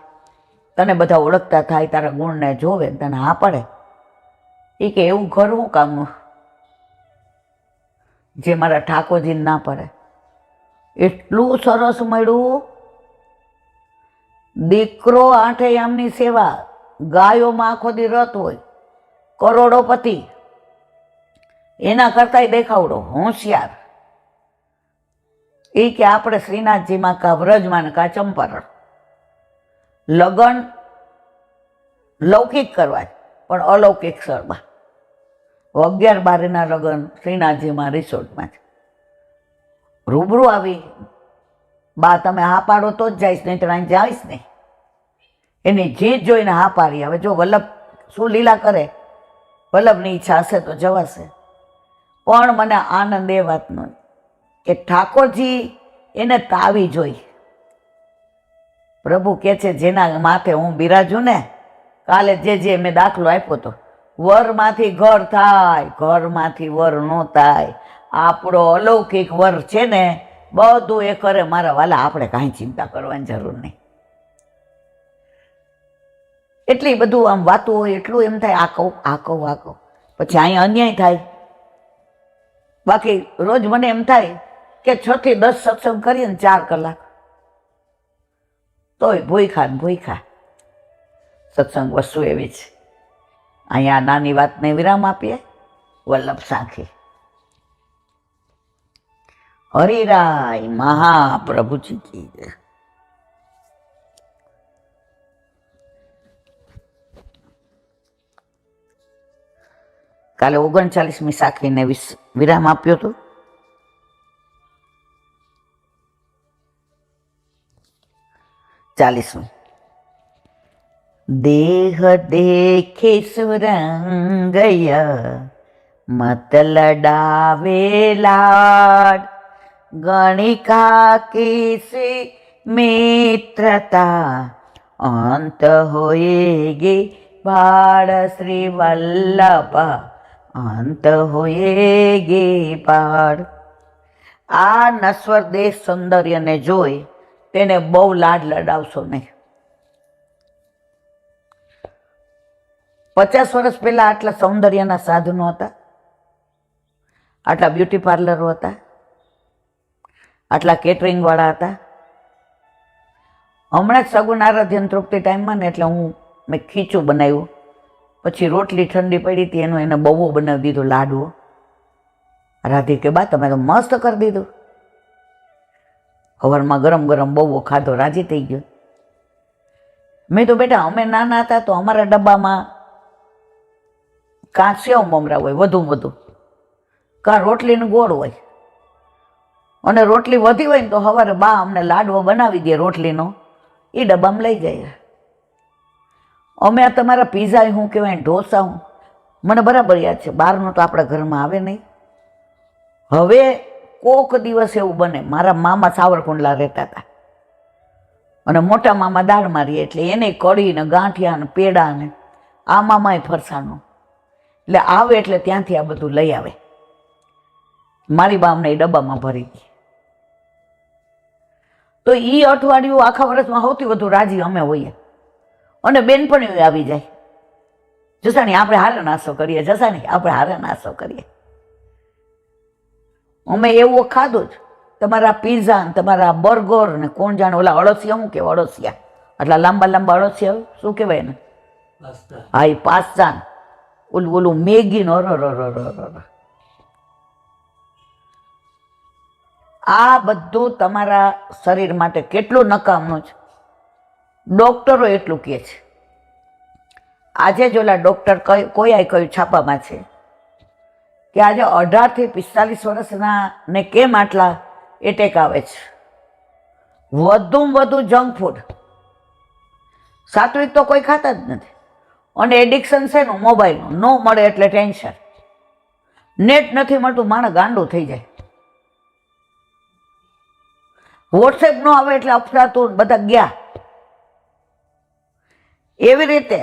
તને બધા ઓળખતા થાય, તારા ગુણને જોવે, તને હા પડે. એ કે એવું ઘર હું કામનું જે મારા ઠાકોરજીને ના પડે. એટલું સરસ મળ્યું. દીકરો 8 આમની સેવા, ગાયોમાં આખો દી રત હોય, કરોડોપતિ, એના કરતાંય દેખાવડો, હોશિયાર. એ કે આપણે શ્રીનાથજીમાં કા વ્રજમાં કા ચંપારણ લગ્ન લૌકિક કરવા, પણ અલૌકિક સ્થળમાં. 11-12ના લગ્ન શ્રીનાથજીમાં રિસોર્ટમાં છે. રૂબરૂ આવી બા તમે હા પાડો તો જ જઈશ, નહીં તો અહીં જાવીશ નહીં. એની જીત જોઈને હા પાડી. હવે જો વલ્લભ શું લીલા કરે, વલ્લભની ઈચ્છા હશે તો જવાશે. પણ મને આનંદ એ વાતનો કે ઠાકોરજી એને તાવી જોઈ. પ્રભુ કહે છે જેના માથે હું બિરાજું ને, કાલે જે મેં દાખલો આપ્યો હતો, વરમાંથી ઘર થાય, ઘરમાંથી વર ન થાય. આપણો અલૌકિક વર છે ને, બધું એ કરે મારા વાલા, આપણે કાંઈ ચિંતા કરવાની જરૂર નહીં. એટલી બધું આમ વાતું હોય એટલું એમ થાય આ કહું, પછી અહીંયા અન્યાય થાય. બાકી રોજ મને એમ થાય કે 6 થી 10 સત્સંગ કરીએ ને 4 કલાક, તોય ભૂખા. સત્સંગ વસ્તુ એવી છે. અહીંયા નાની વાતને વિરામ આપીએ. વલ્લભ સાખી. હરિરાય મહાપ્રભુજી કી જય. કાલે 39મી સાખીને વિરામ આપ્યો હતો. ચાલીસમી. દેહ દેખે સુરંગય મત લડાવે લાડ, ગણિકા કેસે મિત્રતા અંત હોએગે ભાડ શ્રી વલ્લભ અંત હોયે ગે પાડ. આ નશ્વર દેશ સૌંદર્યને જોઈ તેને બહુ લાડ લડાવશો નહીં. 50 વર્ષ પહેલા આટલા સૌંદર્યના સાધનો હતા, આટલા બ્યુટી પાર્લરો હતા, આટલા કેટરિંગવાળા હતા. હમણાં જ સગુન આરાધ્યન તૃપ્તિ ટાઈમમાં ને એટલે મેં ખીચું બનાવ્યું, પછી રોટલી ઠંડી પડી હતી એનું એને બહુ બનાવી દીધું લાડવો. રાધી કે બા તમે તો મસ્ત કરી દીધું. સવારમાં ગરમ ગરમ બહુ ખાધો, રાજી થઈ ગયો. મેં તો બેટા અમે નાના હતા તો અમારા ડબ્બામાં કાં સેવ મમરા હોય વધુ, કાં રોટલીનું ગોળ હોય, અને રોટલી વધી હોય ને તો સવારે બા અમને લાડવો બનાવી દે રોટલીનો, એ ડબ્બામાં લઈ જાય. અમે આ તમારા પીઝા શું કહેવાય ઢોસા હું મને બરાબર યાદ છે, બહારનું તો આપણા ઘરમાં આવે નહીં. હવે કોક દિવસ એવું બને, મારા મામા સાવરકુંડલા રહેતા હતા અને મોટા મામા દાળ મારી એટલે એને કઢી ને ગાંઠિયા ને પેડા ને આ મામાએ ફરસાણનું, એટલે આવે એટલે ત્યાંથી આ બધું લઈ આવે. મારી બા અમને એ ડબ્બામાં ભરી ગઈ. તો એ અઠવાડિયું આખા વર્ષમાં સૌથી વધુ રાજી અમે હોઈએ. અને બેનપણીઓ આવી જાય, જસાણી આપણે હારે નાસ્તો કરીએ, જસાણી આપણે હારે નાસ્તો કરીએ. અમે એવું ખાધું જ, તમારા પીઝા ને તમારા બર્ગર ને કોણ જાણે ઓલા અળસિયા શું કહેવાય, અળસિયા આટલા લાંબા લાંબા અળસિયા શું કહેવાય ને, હા એ પાસ્તા, ઓલું મેગી નો આ બધું તમારા શરીર માટે કેટલું નકામનું છે. ડોક્ટરો એટલું કહે છે. આજે જ ઓલા ડોક્ટર કોઈએ કહ્યું છાપામાં છે કે આજે 18 થી 45 વર્ષના ને કેમ આટલા એટેક આવે છે. વધુમાં વધુ જંક ફૂડ, સાત્વિક તો કોઈ ખાતા જ નથી. અને એડિક્શન છે ને મોબાઈલનું, ન મળે એટલે ટેન્શન, નેટ નથી મળતું માણસ ગાંડું થઈ જાય. વોટ્સએપ ન આવે એટલે અફરાતું બધા ગયા. એવી રીતે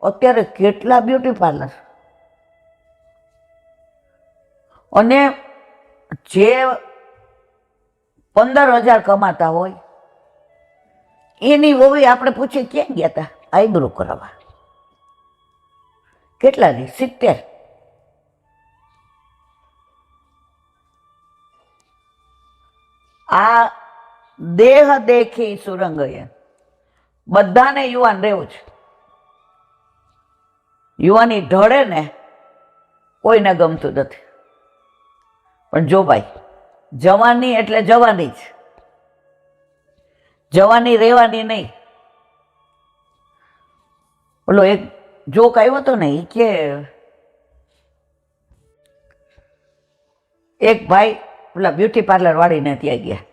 અત્યારે કેટલા બ્યુટી પાર્લર, અને જે 15,000 કમાતા હોય એની વહુ આપણે પૂછીએ ક્યાં ગયા હતા, આઈબ્રો કરાવવા. કેટલાની? 70. આ દેહ દેખી સુરંગય, બધાને યુવાન રહેવું છે. યુવાની ઢળે ને કોઈને ગમતું નથી. પણ જો ભાઈ, જવાની એટલે જવાની જ, જવાની રહેવાની નહીં. ઓલો એક જોક આવ્યો હતો ને, કે એક ભાઈ પેલા બ્યુટી પાર્લર વાળીને ત્યાં ગયા,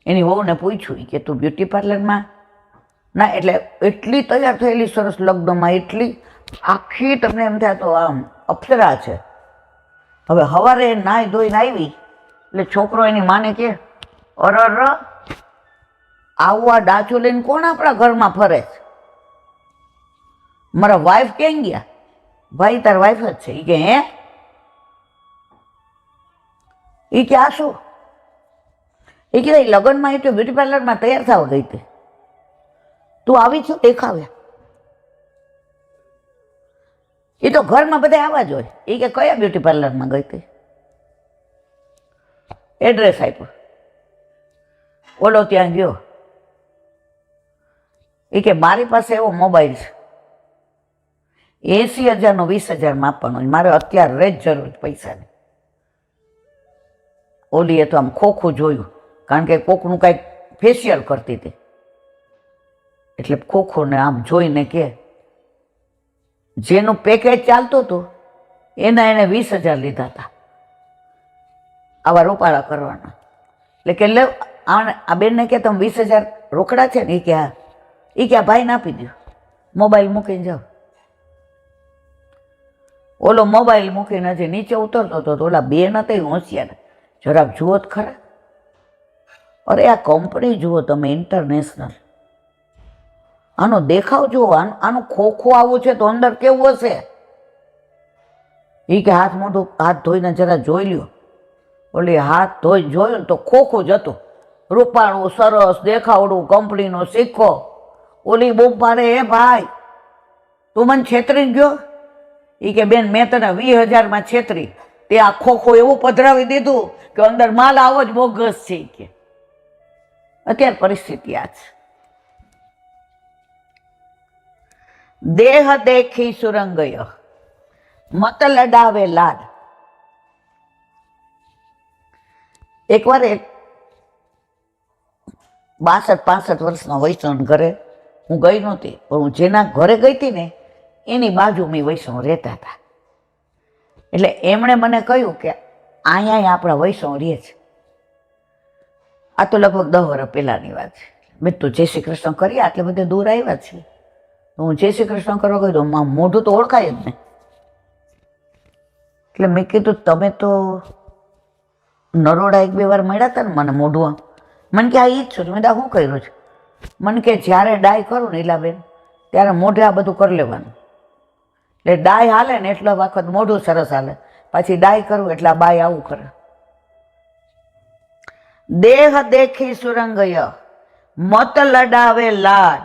એની વહુને પૂછ્યું કે તું બ્યુટી પાર્લરમાં ના, એટલે એટલી તૈયાર થયેલી સરસ લગ્નમાં, એટલી આખી તમને એમ થાય તો આમ અપ્સરા છે. હવે સવારે નાહી ધોઈને આવી એટલે છોકરો એની માને કે અરર આવું આ ડાચું લઈને કોણ આપણા ઘરમાં ફરે છે, મારા વાઈફ ક્યાં ગયા? ભાઈ તાર વાઈફ જ છે. એ કે હે? એ કે આ શું? એ કે લગ્નમાં એ તો બ્યુટી પાર્લરમાં તૈયાર થવા ગઈ હતી, તું આવી છું દેખાવ્યા. એ તો ઘરમાં બધા આવા જ હોય. એ કે કયા બ્યુટી પાર્લરમાં ગઈ હતી? એડ્રેસ આપ્યું, ઓલો ત્યાં ગયો. એ કે મારી પાસે એવો મોબાઈલ છે 80,000 નો 20,000 આપવાનો, મારે અત્યારે જ જરૂર પૈસાની. ઓલીએ તો આમ ખોખું જોયું, કારણ કે કોકનું કાંઈક ફેશિયલ કરતી હતી એટલે ખોખુંને આમ જોઈને કે જેનું પેકેજ ચાલતું હતું એના એને 20,000 લીધા હતા આવા રોપાળા કરવાના. એટલે કે લે આ બેનને કે તમે 20,000 રોકડા છે ને? એ કે હા. એ કે આ ભાઈને આપી દો, મોબાઈલ મૂકીને જાઓ. ઓલો મોબાઈલ મૂકીને હજી નીચે ઉતરતો હતો તો ઓલા બેન હતા હોશિયાર, જરાક જુઓ જ ખરા. અરે આ કંપની જુઓ તમે, ઇન્ટરનેશનલ. આનો દેખાવ જુઓ, આનું ખોખું આવું છે તો અંદર કેવું હશે. એ કે હાથ ધોઈને જરા જોઈ લ્યો. ઓલી હાથ ધોઈ જોયું ને તો ખોખું જ હતું, રૂપાળું સરસ દેખાવડું કંપનીનો સિક્કો. ઓલી બૂમ પાડે, એ ભાઈ તું મને છેતરી ગયો. એ કે બેન મેં તને 20,000માં છેતરી, તે આ ખોખું એવું પધરાવી દીધું કે અંદર માલ આવો જ બોગસ છે. કે અત્યારે પરિસ્થિતિ આ છે. દેહ દેખી સુરંગય મત લડાવે લાડ. એકવાર એક 62-65 વર્ષના વૈષ્ણવ ઘરે હું ગઈ નહોતી, પણ હું જેના ઘરે ગઈ હતી ને એની બાજુમાં વૈષ્ણવ રહેતા હતા. એટલે એમણે મને કહ્યું કે અહીંયા આપણા વૈષ્ણવ રહે છે. આ તો લગભગ 10 વર્ષ પહેલાની વાત છે. મેં તું જય શ્રી કૃષ્ણ કરી, આટલે બધે દૂર આવ્યા છે. હું જય શ્રી કૃષ્ણ કરવા ગઈ તો મોઢું તો ઓળખાય જ નહીં. એટલે મેં કીધું તમે તો નરોડા 1-2 વાર મળ્યા હતા ને મને મોઢું. મને કે આ ઈ જ છું. મેં શું કર્યું છે? મને કે જ્યારે ડાય કરું ને ઈલાબેન ત્યારે મોઢે આ બધું કરી લેવાનું. એટલે ડાય હાલે ને એટલો વખત મોઢું સરસ હાલે, પછી ડાય કરું એટલે આ બાય આવું કરે. દેહ દેખી સુરંગય મત લડાવે લાડ,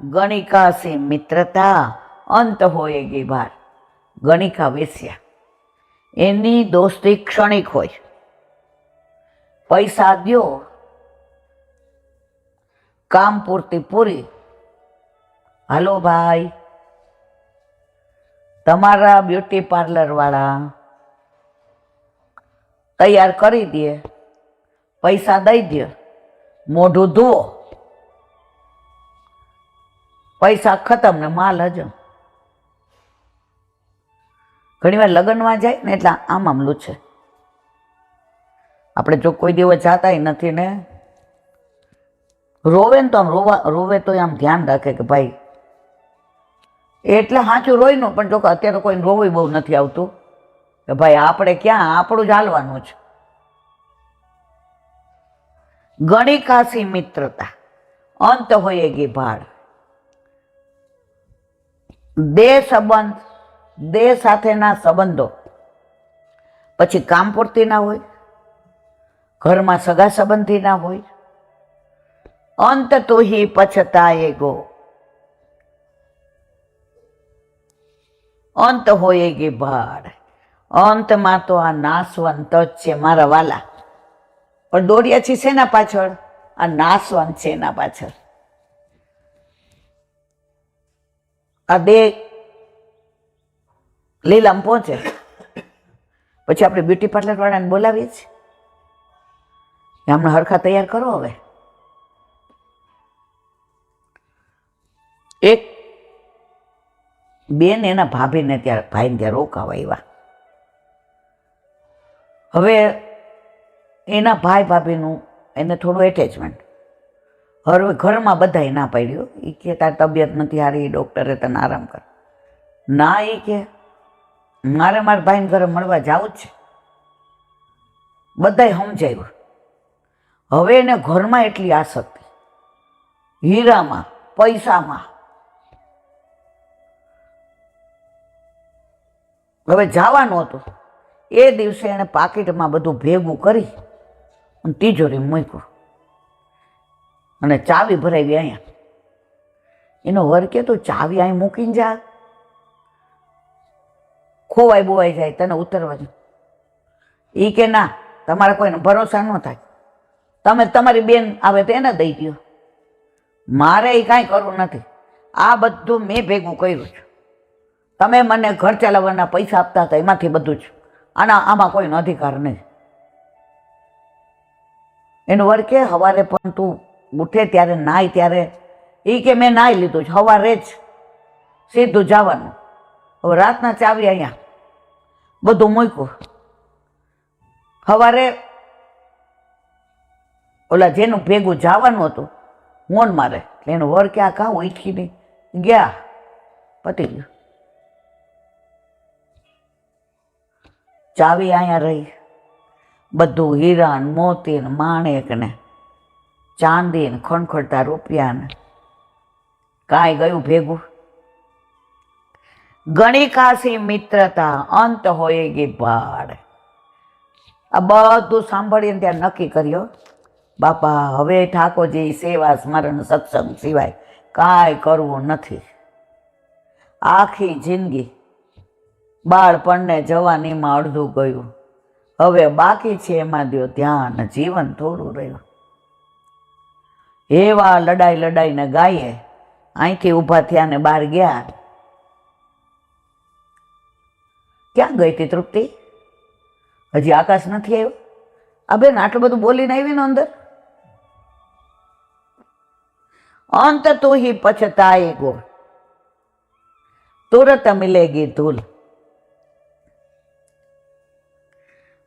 ગણિકા સે મિત્રતા અંત હોય ગઈ બાર. ગણિકા વેશ્યા, એની દોસ્તી ક્ષણિક હોય. પૈસા દ્યો, કામ પૂરતી પૂરી. હાલો ભાઈ, તમારા બ્યુટી પાર્લર વાળા તૈયાર કરી દે, પૈસા દઈ દે, મોઢું ધુઓ, પૈસા ખતમ ને માલ હજમ. ઘણી વાર લગ્નમાં જાય ને એટલે આમ આમલું છે. આપણે જો કોઈ દિવસ જાતાય નથી ને રોવે ને તો આમ રોવે તો આમ ધ્યાન રાખે કે ભાઈ એટલે સાચું રોયનું. પણ જો કે અત્યારે કોઈ રોવું બહુ નથી આવતું કે ભાઈ આપણે ક્યાં, આપણું જ હાલવાનું છે. ગણિકાસી મિત્રતા અંત હોય ગઈ ભાડ. દેહ સાથેના સંબંધો પછી કામ પૂરતી ના હોય, ઘરમાં સગા સંબંધી ના હોય. અંત તો હી પછતાએ ગો, અંત હોય ગઈ ભાડ. અંતમાં તો આ નાશવંત જ છે મારા વાલા. પણ દોડ્યા છીએ શેના પાછળ? આ નાશવંત છે એના પાછળ. આ દેહ લીલામ પહોંચે પછી આપણે બ્યુટી પાર્લર વાળાને બોલાવીએ છીએ, હમણાં હરખા તૈયાર કરો. હવે એક બેન એના ભાઈને ત્યાં રોકાવા આવ્યા. હવે એના ભાઈ ભાભીનું એને થોડું એટેચમેન્ટ. હવે ઘરમાં બધાએ ના પાડ્યું. એ કે તારી તબિયત નથી સારી, ડૉક્ટરે તને આરામ કર. ના, એ કે મારે મારા ભાઈને ઘરે મળવા જવું જ છે. બધાએ સમજાવ્યું. હવે એને ઘરમાં એટલી આસક્તિ, હીરામાં, પૈસામાં. હવે જવાનું હતું એ દિવસે એણે પાકીટમાં બધું ભેગું કરી અને તિજોરી મૂક્યું અને ચાવી ભરાવી અહીંયા. એનો વર કે તું ચાવી અહીં મૂકીને જા, ખોવાઈ બોવાઈ જાય, તને ઉતરવા જ. એ કે ના, તમારે કોઈને ભરોસા ન થાય, તમે તમારી બેન આવે તો એને દઈ દો, મારે એ કાંઈ કરવું નથી. આ બધું મેં ભેગું કર્યું છે. તમે મને ઘર ચલાવવાના પૈસા આપતા હતા એમાંથી બધું જ. આમાં કોઈનો અધિકાર નહીં. એનું વર કે સવારે પણ તું ઉઠે ત્યારે નાય ત્યારે, એ કે મેં નાહી લીધું છે, સવારે જ સીધું જવાનું. હવે રાતના ચાવી અહીંયા બધું મૂક્યું. સવારે ઓલા જેનું ભેગું જવાનું હતું મોન મારે, એટલે એનું વર કે આ કાં ઉઠી નહીં ગયા, પતી ગયું. ચાવી અહીંયા રહી. બધું હીરા ને મોતી ને માણેક ને ચાંદી ને ખણખણતા રૂપિયા ને કાંઈ ગયું ભેગું. ગણી કાશી મિત્રતા અંત હોય ગઈ ભાડ. આ બધું સાંભળીને ત્યાં નક્કી કર્યો, બાપા હવે ઠાકોરજી સેવા સ્મરણ સત્સંગ સિવાય કાંઈ કરવું નથી. આખી જિંદગી બાળપણને જવાનીમાં અડધું ગયું, હવે બાકી છે એમાં દ્યો ધ્યાન, જીવન થોડું રહ્યું. એવા લડાઈ લડાઈને ગાયે અહીંથી ઊભા થયા ને બહાર ગયા. ક્યાં ગઈ હતી તૃપ્તિ? હજી આકાશ નથી આવ્યો? આ બેન આટલું બધું બોલીને આવી ને અંદર. અંત તું હી પછતાએ ગો, તુરત મિલેગી ધૂલ.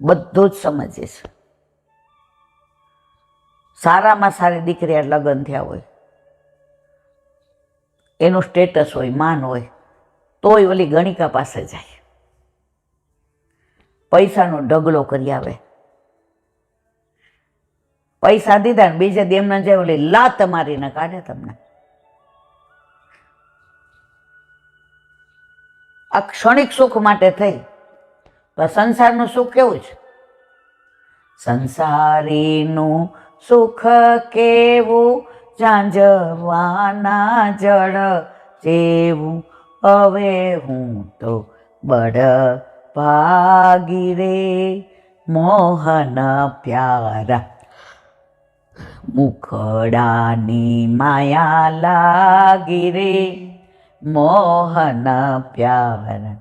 બધું જ સમજે છે. સારામાં સારી દીકરી લગ્ન થયા હોય, એનું સ્ટેટસ હોય, માન હોય, તોય ઓલી ગણિકા પાસે જાય, પૈસાનો ઢગલો કરી આવે. પૈસા દીધા ને બીજે દી એમને જાય ઓલી લાત મારીને કાઢે તમને. આ ક્ષણિક સુખ માટે થઈ. તો સંસારનું સુખ કેવું છે? સંસારીનું સુખ કેવું, ઝાંઝવાના જળ જેવું. હવે હું તો બડ ભાગી રે, મોહન પ્યારા મુખડાની માયા લાગી રે, મોહન પ્યારા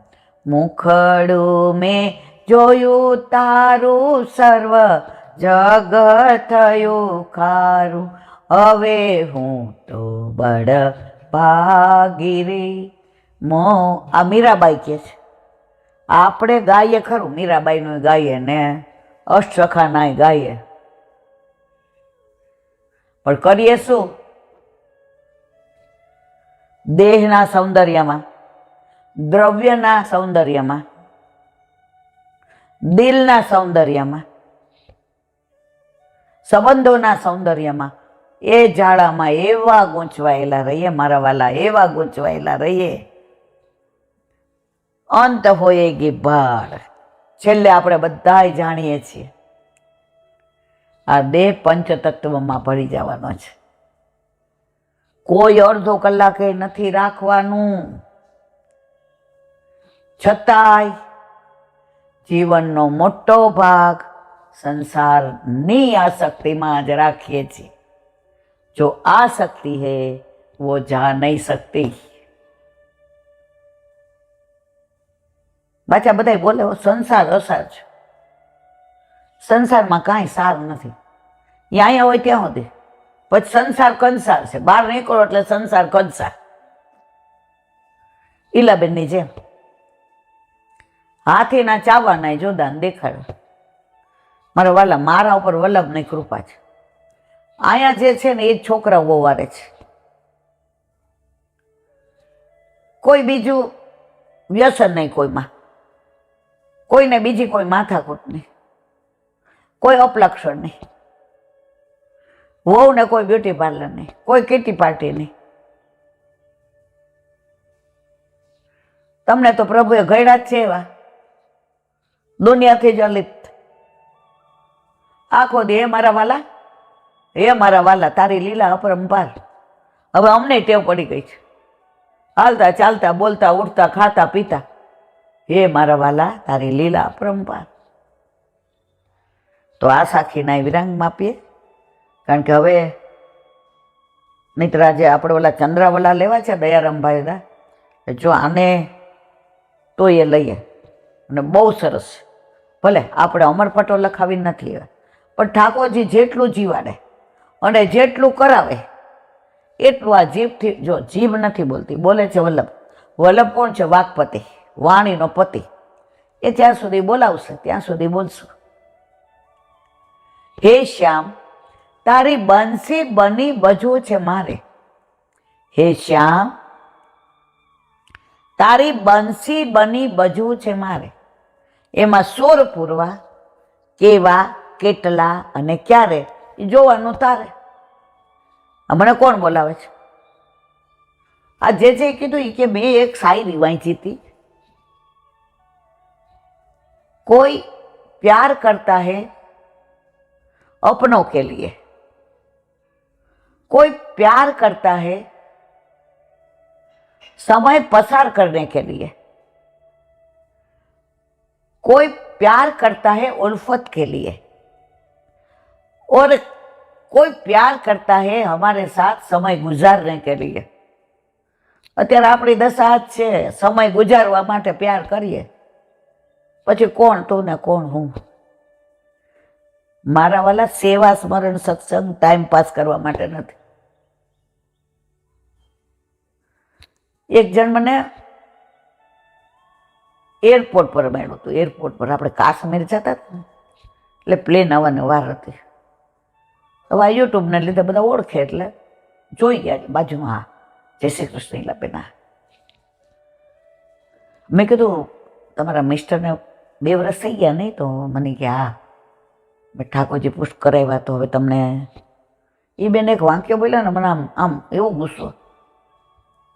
મુખડું મેં જોયું તારું, સર્વ જગ થયું ખારું. હવે હું તો બડ ભાગી રે. આ મીરાબાઈ કે છે. આપણે ગાઈએ ખરું, મીરાબાઈનું ગાઈએ ને અષ્ટસખાનાય ગાઈએ, પણ કરીએ શું? દેહના સૌંદર્યમાં, દ્રવ્યના સૌંદર્યમાં, દિલના સૌંદર્યમાં, સંબંધોના સૌંદર્યમાં, એ જાળામાં એવા ગૂંચવાયેલા રહીએ મારા વાલા, એવા ગૂંચવાયેલા રહીએ. અંત હોય ગઈ ભાડ. છેલ્લે આપણે બધાય જાણીએ છીએ આ દેહ પંચતત્વમાં ભળી જવાનો છે. કોઈ અડધો કલાકે નથી રાખવાનું. છતાંય જીવનનો મોટો ભાગ સંસારની આસક્તિમાં જ રાખીએ છીએ. જો આસક્તિ है वो जा नहीं सकती. બાચા બધા બોલે સંસાર અસાર છે, સંસારમાં કાંઈ સાર નથી. અહીંયા હોય ત્યાં સુધી પછી સંસાર કંસાર છે. બહાર નીકળો એટલે સંસાર કંસાર. ઈલાબેનની જેમ હાથીના ચાવાના જોદાન દેખાડો. મારા વાલા, મારા ઉપર વલ્લભની કૃપા છે. અહીંયા જે છે ને એ જ છોકરા વવારે છે. કોઈ બીજું વ્યસન નહીં કોઈમાં, કોઈને બીજી કોઈ માથાકૂટ નહીં, કોઈ અપલક્ષણ નહીં, વહુ ને કોઈ બ્યુટી પાર્લર નહીં, કોઈ કિટી પાર્ટી નહીં. તમને તો પ્રભુએ ઘડ્યા જ છે એવા, દુનિયાથી જ અલિપ્ત. આખો દે મારા વાલા, હે મારા વાલા, તારી લીલા અપરંપાર. હવે અમને ટેવ પડી ગઈ છે, હાલતા ચાલતા બોલતા ઉઠતા ખાતા પીતા. હે મારા વાલા, તારી લીલા અપરંપાર. તો આ સાખીના વિરાંગમાં આપીએ, કારણ કે હવે મિત્રા જે આપણે ઓલા ચંદ્રાવલા લેવા છે દયારામભાઈ, જો આને તો એ લઈએ અને બહુ સરસ છે. ભલે આપણે અમરપટો લખાવી નથી એવા, પણ ઠાકોરજી જેટલું જીવાડે અને જેટલું કરાવે એટલું આ જીભથી. જો જીભ નથી બોલતી, બોલે છે વલ્લભ. વલ્લભ કોણ છે? વાકપતિ, વાણીનો પતિ. એ જ્યાં સુધી બોલાવશે ત્યાં સુધી બોલશું. હે શ્યામ, તારી બંસી બની બજવું છે મારે. હે શ્યામ, તારી બંસી બની બજવું છે મારે. એમાં સુર પૂરવા કેવા, કેટલા અને ક્યારે એ જોવાનું તારે. મને કોણ બોલાવે છે? આ જે કીધું એ કે મેં એક શાયરી વાંચી હતી, કોઈ प्यार करता है अपनों के लिए, कोई प्यार करता है समय पसार करने के लिए, कोई प्यार करता है उल्फत के लिए, और कोई प्यार करता है हमारे साथ समय गुजारने के लिए। અત્યારે આપણી દશા જ છે, સમય ગુજારવા માટે પ્યાર કરીએ, પછી કોણ તું ને કોણ હું. મારા વાલા સેવા સ્મરણ સત્સંગ ટાઈમ પાસ કરવા માટે નથી. એક જણ મને એરપોર્ટ પર મળ્યું હતું. એરપોર્ટ પર આપણે કાશ્મીર જતા હતા ને, એટલે પ્લેન આવવાની વાર હતી. હવે આ યુટ્યુબને લીધે બધા ઓળખે એટલે જોઈ ગયા બાજુમાં, હા જય શ્રી કૃષ્ણ લાપેના. મેં કીધું તમારા મિસ્ટરને 2 વર્ષ થઈ ગયા નહીં? તો મને કે હા મેં ઠાકોરજી પુષ્ટ કરાવ્યા. તો હવે તમને એ બેન એક વાક્ય બોલ્યા ને, મને આમ આમ એવો ગુસ્સો.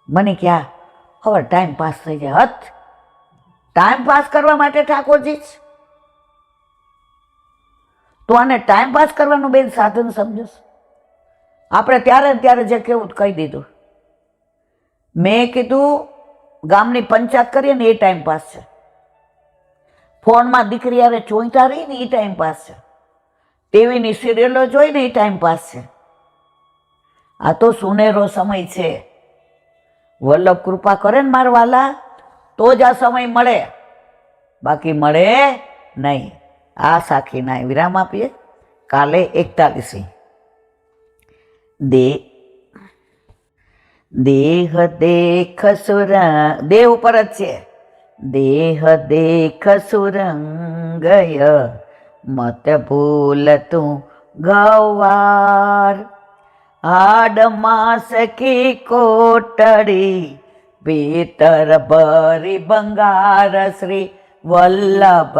મને કે હા હવે ટાઈમ પાસ થઈ જાય. હત ટાઈમ પાસ કરવા માટે ઠાકોરજી જ? તો આને ટાઈમ પાસ કરવાનું બેન સાધન સમજો. આપણે ત્યારે જે કેવું કહી દીધું. મેં કીધું ગામની પંચાયત કરીએ ને એ ટાઈમ પાસ છે, ફોનમાં દીકરી યારે ચોંટા રહી ને એ ટાઈમ પાસ છે, ટીવીની સિરિયલો જોઈ ને એ ટાઈમ પાસ છે. આ તો સુનેરો સમય છે. વલ્લભ કૃપા કરે ને મારા વાલા તો જ આ સમય મળે, બાકી મળે નહીં. આ સાખીના વિરામ આપીએ. કાલે 41. દેહ દેખ સુરંગ, દેહ ઉપર જ છે. દેહ દેખ સુરંગય મત ભૂલ તું ગવાર, હાડ માસ કી કોટડી ભીતર ભરી બંગાર, શ્રી વલ્લભ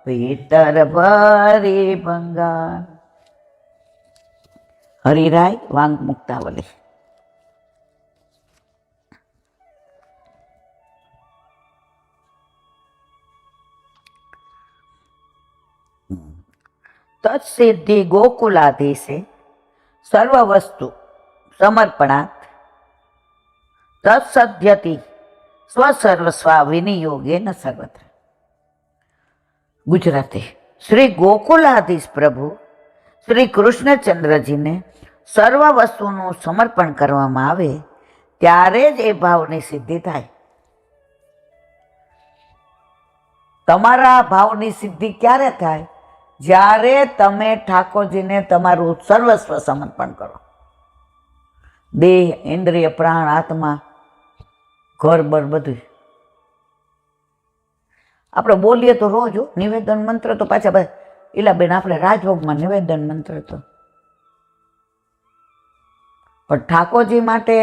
ભીતર ભરી બંગાર. હરિરાય વાંગ મુક્તાવલી. તત્સિદ્ધિ ગોકુલાધીશે સર્વ વસ્તુ સમર્પણાત તત્સદ્યતિ સ્વસર્વસ્વા વિનિયોગેન સર્વત્ર. ગુજરાતી. શ્રી ગોકુલાધીશ પ્રભુ શ્રી કૃષ્ણચંદ્રજીને સર્વ વસ્તુનું સમર્પણ કરવામાં આવે ત્યારે જ એ ભાવની સિદ્ધિ થાય. તમારા ભાવની સિદ્ધિ ક્યારે થાય? જ્યારે તમે ઠાકોરજીને તમારું સર્વસ્વ સમર્પણ કરો. દેહ, ઇન્દ્રિય, પ્રાણ, આત્મા, ઘર બર બધું. આપણે બોલીએ તો રોજ નિવેદન મંત્ર તો પાછા બધા એલા બેન આપણે રાજભોગમાં નિવેદન મંત્ર તો, પણ ઠાકોરજી માટે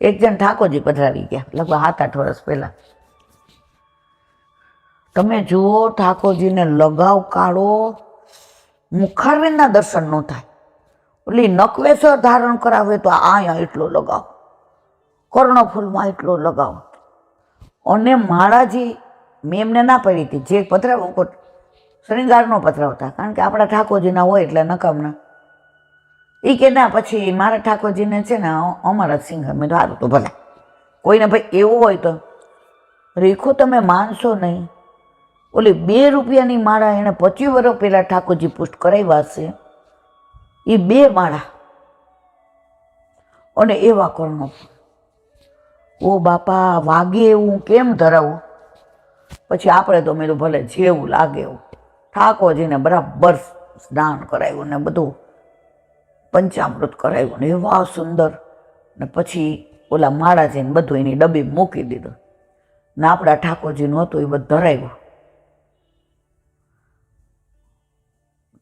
એક જણ ઠાકોરજી પધરાવી ગયા લગભગ 7-8 વર્ષ પહેલા. તમે જુઓ ઠાકોરજીને લગાવ કાઢો, મુખારવિંદના દર્શન ન થાય. ઓલી નકવેસર ધારણ કરાવે તો અહીંયા એટલો લગાવ, કર્ણફૂલમાં એટલો લગાવ. અને માળાજી મેં એમને ના પડી હતી, જે પધરાવો શ્રૃંગાર ન પધરાવતા, કારણ કે આપણા ઠાકોરજીના હોય એટલે નકામના. એ કે ના પછી મારા ઠાકોરજીને છે ને અમારા સિંહ. મેં તો સારું તો ભલે કોઈને ભાઈ એવું હોય તો રેખો તમે માનશો નહીં. ઓલી 2 રૂપિયાની માળા એણે 25 વર્ષ પહેલાં ઠાકોરજી પુષ્ટ કરાવ્યા છે. એ 2 માળા અને એવા કર્ણો. ઓ બાપા વાગે એવું કેમ ધરાવું? પછી આપણે તો મેં તો ભલે જેવું લાગે એવું ઠાકોરજીને બરાબર સ્નાન કરાવ્યું ને બધું પંચામૃત કરાવ્યું ને એવા સુંદર. ને પછી ઓલા માળાજીને બધું એની ડબ્બી મૂકી દીધું ને આપણા ઠાકોરજીનું હતું એ બધું ધરાવ્યું.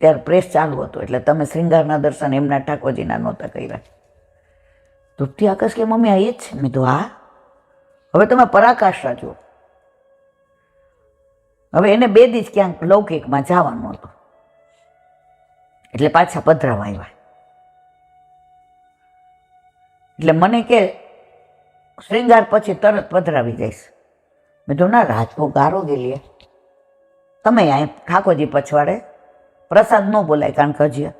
ત્યારે પ્રેસ ચાલુ હતો એટલે તમે શ્રૃંગારના દર્શન એમના ઠાકોરજીના નહોતા કર્યા. તૃપ્તિ આકાશ કે મમ્મી આ એ જ છે? મેં તો હા. હવે તમે પરાકાષ્ઠા જુઓ. હવે એને 2 દિવસ ક્યાંક લૌકિકમાં જવાનું હતું એટલે પાછા પધરાવા આવ્યા. એટલે મને કે શ્રૃંગાર પછી તરત પધરાવી જઈશ. મેં તો ના, રાજભોગ ગારો ગયેલી, તમે અહીં ઠાકોરજી પછવાડે પ્રસાદ ન બોલાય કારણ કે હજી.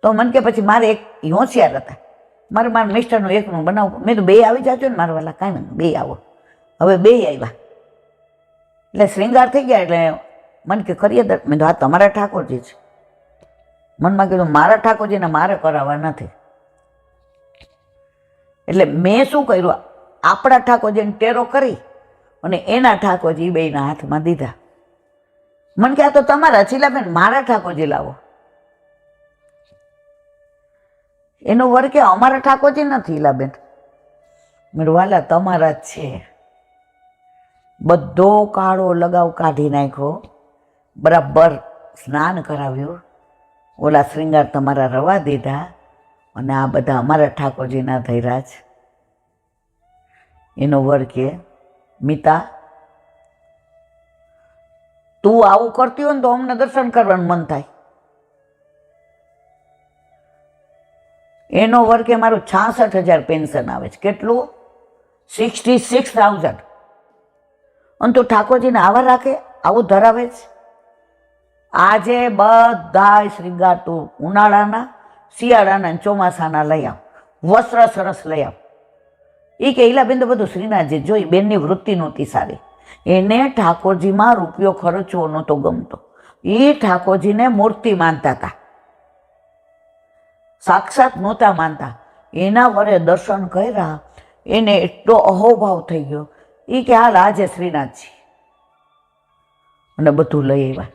તો મને કે પછી મારે એક હોશિયાર હતા, મારે મારા મિસ્ટરનું એકનું બનાવવું. મેં તો બે આવી જાજો ને મારા વાલા, કાંઈ નહીં બે આવો. હવે બે આવ્યા એટલે શ્રૃંગાર થઈ ગયા. એટલે મને કે કરીએ દર. મેં તો આ તમારા ઠાકોરજી છે. મનમાં કીધું મારા ઠાકોરજીને મારે કરાવવા નથી. એટલે મેં શું કર્યું, આપણા ઠાકોરજીને ટેરો કરી અને એના ઠાકોરજી બેયના હાથમાં દીધા. મને કે આ તો તમારા શીલાબેન, મારા ઠાકોરજી લાવો. એનો વર કે અમારા ઠાકોરજી નથી શીલાબેન. મેં વાલા તમારા જ છે. બધો કાળો લગાવ કાઢી નાખ્યો, બરાબર સ્નાન કરાવ્યું, ઓલા શ્રૃંગાર તમારા રવા દીધા અને આ બધા અમારા ઠાકોરજીના ધૈર્યા છે. એનો વર કે મીતા, તું આવું કરતી હોય ને તો અમને દર્શન કરવાનું મન થાય. એનો વર કે મારું 66,000 પેન્શન આવે છે. કેટલું? 66,000. અને તું ઠાકોરજીને આવા રાખે, આવું ધરાવે છે. આજે બધા શ્રૃંગાર તું ઉનાળાના, શિયાળાના અને ચોમાસાના લઈ આવ, વસ્ત્ર સરસ લઈ આવ. એ કે ઈલાબેન તો બધું શ્રીનાથજી જોઈ, બેનની વૃત્તિ નહોતી સારી. એને ઠાકોરજીમાં રૂપિયો ખર્ચવો નહોતો ગમતો. એ ઠાકોરજીને મૂર્તિ માનતા હતા, સાક્ષાત નહોતા માનતા. એના વરે દર્શન કર્યા, એને એટલો અહોભાવ થઈ ગયો. એ કે હાલ આજે શ્રીનાથજી, અને બધું લઈ આવ્યા.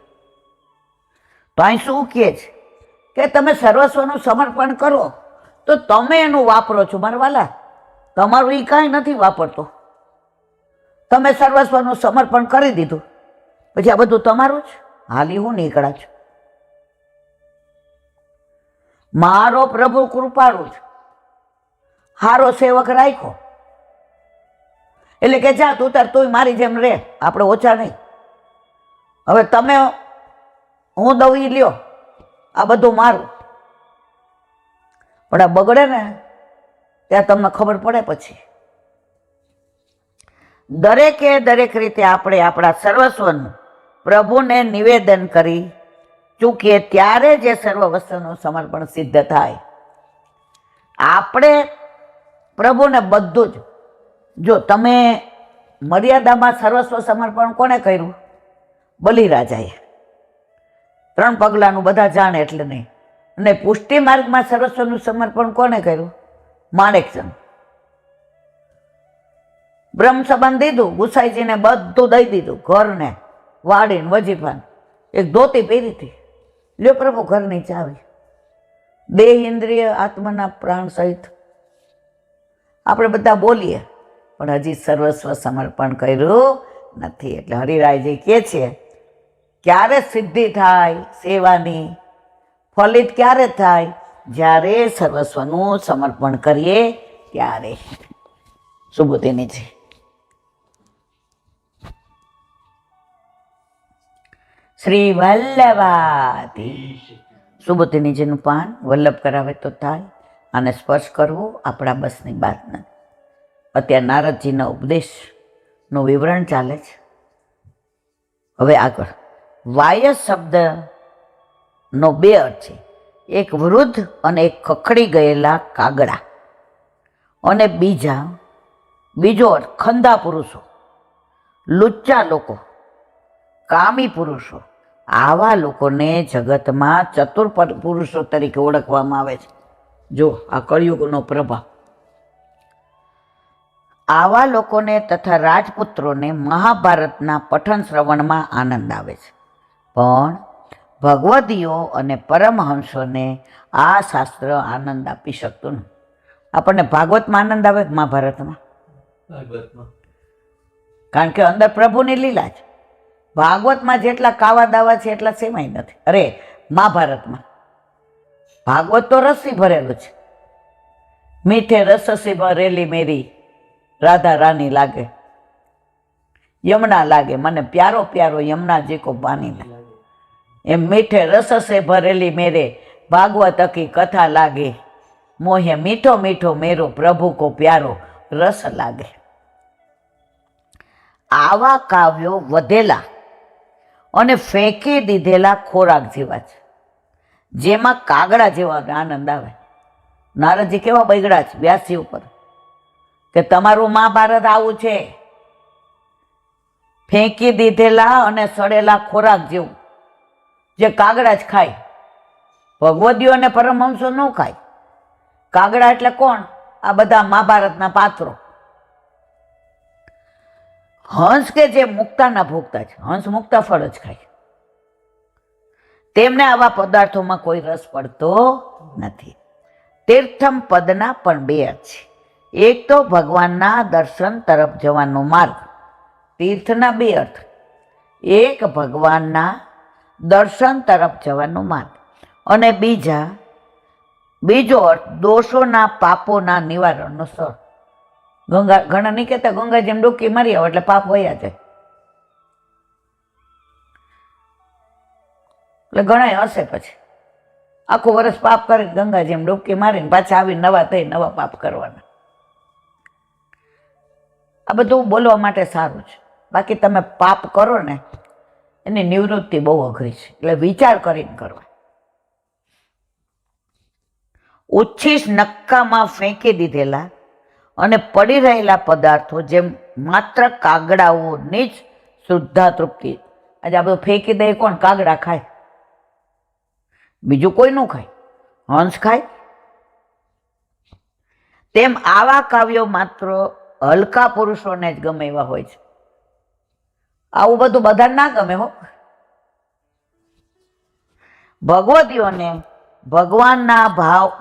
તો અહીં શું કહે છે કે તમે સર્વસ્વનું સમર્પણ કરો તો તમે એનું વાપરો છો. મારા વાલા, તમારું એ કાંઈ નથી વાપરતો. તમે સર્વસ્વનું સમર્પણ કરી દીધું, પછી આ બધું તમારું જ. હાલી હું નીકળા છું, મારો પ્રભુ કૃપાળુ છે, હારો સેવક રાખ્યો. એટલે કે જા તું તાર તું મારી જેમ રે, આપણે ઓછા નહીં. હવે તમે હું દઉં ઈ લ્યો, આ બધું મારું. પણ આ બગડે ને ત્યાં તમને ખબર પડે. પછી દરેકે દરેક રીતે આપણે આપણા સર્વસ્વનું પ્રભુને નિવેદન કરી ચૂકીએ ત્યારે જે સર્વ વસ્તુનું સમર્પણ સિદ્ધ થાય. આપણે પ્રભુને બધું જ, જો તમે મર્યાદામાં સર્વસ્વ સમર્પણ કોને કર્યું? બલિરાજાએ. 3 પગલાનું બધા જાણે એટલે નહીં. અને પુષ્ટિ માર્ગમાં સર્વસ્વનું સમર્પણ કોને કર્યું? માણેકચંદ. બ્રહ્મ સંબંધ દીધું, ગુસાઈજીને બધું દઈ દીધું, ઘરને, વાડીને, વજીફાને. એક ધોતી પહેરી હતી, લ્યો પ્રભુ ઘરની ચાવી. દેહ, ઇન્દ્રિય, આત્માના પ્રાણ સહિત આપણે બધા બોલીએ, પણ હજી સર્વસ્વ સમર્પણ કર્યું નથી. એટલે હરિરાયજી કહે છે ક્યારે સિદ્ધિ થાય સેવાની, ફલિત ક્યારે થાય? જ્યારે સર્વસ્વનું સમર્પણ કરીએ ત્યારે. સુબોધીની છે. શ્રી વલ્લભાતી. સુબોધીનીજીનું પાન વલ્લભ કરાવે તો થાય, આને સ્પર્શ કરવો આપણા બસની વાત નથી. અત્યારે નારદજીના ઉપદેશનું વિવરણ ચાલે છે. હવે આગળ વાય શબ્દનો 2 અર્થ છે. એક વૃદ્ધ અને એક ખખડી ગયેલા કાગડા, અને બીજો અર્થ ખંદા પુરુષો, લુચ્ચા લોકો, કામી પુરુષો. આવા લોકોને જગતમાં ચતુર પુરુષો તરીકે ઓળખવામાં આવે છે. જો આ કળિયુગનો પ્રભાવ. આવા લોકોને તથા રાજપુત્રોને મહાભારતના પઠન શ્રવણમાં આનંદ આવે છે, પણ ભગવદીઓ અને પરમહંસોને આ શાસ્ત્ર આનંદ આપી શકતું નથી. આપણને ભાગવતમાં આનંદ આવે, મહાભારતમાં? કારણ કે અંદર પ્રભુની લીલા છે. ભાગવતમાં જેટલા કાવા દાવા છે એટલા સેમાય નથી. અરે મહાભારતમાં ભાગવત તો રસથી ભરેલું છે. મીઠે રસથી ભરેલી મેરી રાધા રાની લાગે, યમુના લાગે, મને પ્યારો પ્યારો યમુના જી કો પાની લાગે. એમ મીઠે રસ સે ભરેલી મેરે ભાગવત કી કથા લાગે. મોહે મીઠો મીઠો મેરો પ્રભુ કો પ્યારો રસ લાગે. આવા કાવ્યો વધેલા અને ફેંકી દીધેલા ખોરાક જેવા છે, જેમાં કાગડા જેવા આનંદ આવે. નારદજી કેવા બગડ્યા છે વ્યાસજી ઉપર કે તમારું મહાભારત આવું છે, ફેંકી દીધેલા અને સડેલા ખોરાક જેવું, જે કાગડા જ ખાય. ભગવદીઓ અને પરમહંસો ન ખાય. કાગડા એટલે કોણ? આ બધા મહાભારતના પાત્રો. હંસ કે જે મુક્તાના ભોગતા છે, હંસ મુક્તા ફળ જ ખાય. તેમને આવા પદાર્થોમાં કોઈ રસ પડતો નથી. તીર્થમ પદના પણ બે અર્થ છે. એક તો ભગવાનના દર્શન તરફ જવાનો માર્ગ. તીર્થના બે અર્થ. એક ભગવાનના દર્શન તરફ જવાનો માર્ગ અને બીજો અર્થ દોષોના પાપોના નિવારણનો સ્થળ. ઘણા નહીં કહેતા ગંગા જેમ ડૂબકી મારી આવો એટલે પાપ વયા જાય. એટલે ઘણા હશે પછી આખું વર્ષ પાપ કરી ગંગા જેમ ડૂબકી મારીને પાછા આવી નવા થઈ નવા પાપ કરવાના. આ બધું બોલવા માટે સારું છે. બાકી તમે પાપ કરો ને એની નિવૃત્તિ બહુ અઘરી છે, એટલે વિચાર કરીને કરવા. ઉચ્છિષ્ટ નક્કામાં ફેંકી દીધેલા અને પડી રહેલા પદાર્થો જેમ માત્ર કાગડાઓની જ શુદ્ધા તૃપ્તિ. આજે આ બધું ફેંકી દે કોણ? કાગડા ખાય, બીજું કોઈનું ખાય? હંસ ખાય. તેમ આવા કાવ્યો માત્ર હલકા પુરુષોને જ ગમે એવા હોય છે. આવું બધું બધાને ના ગમે હો. ભગવદીઓને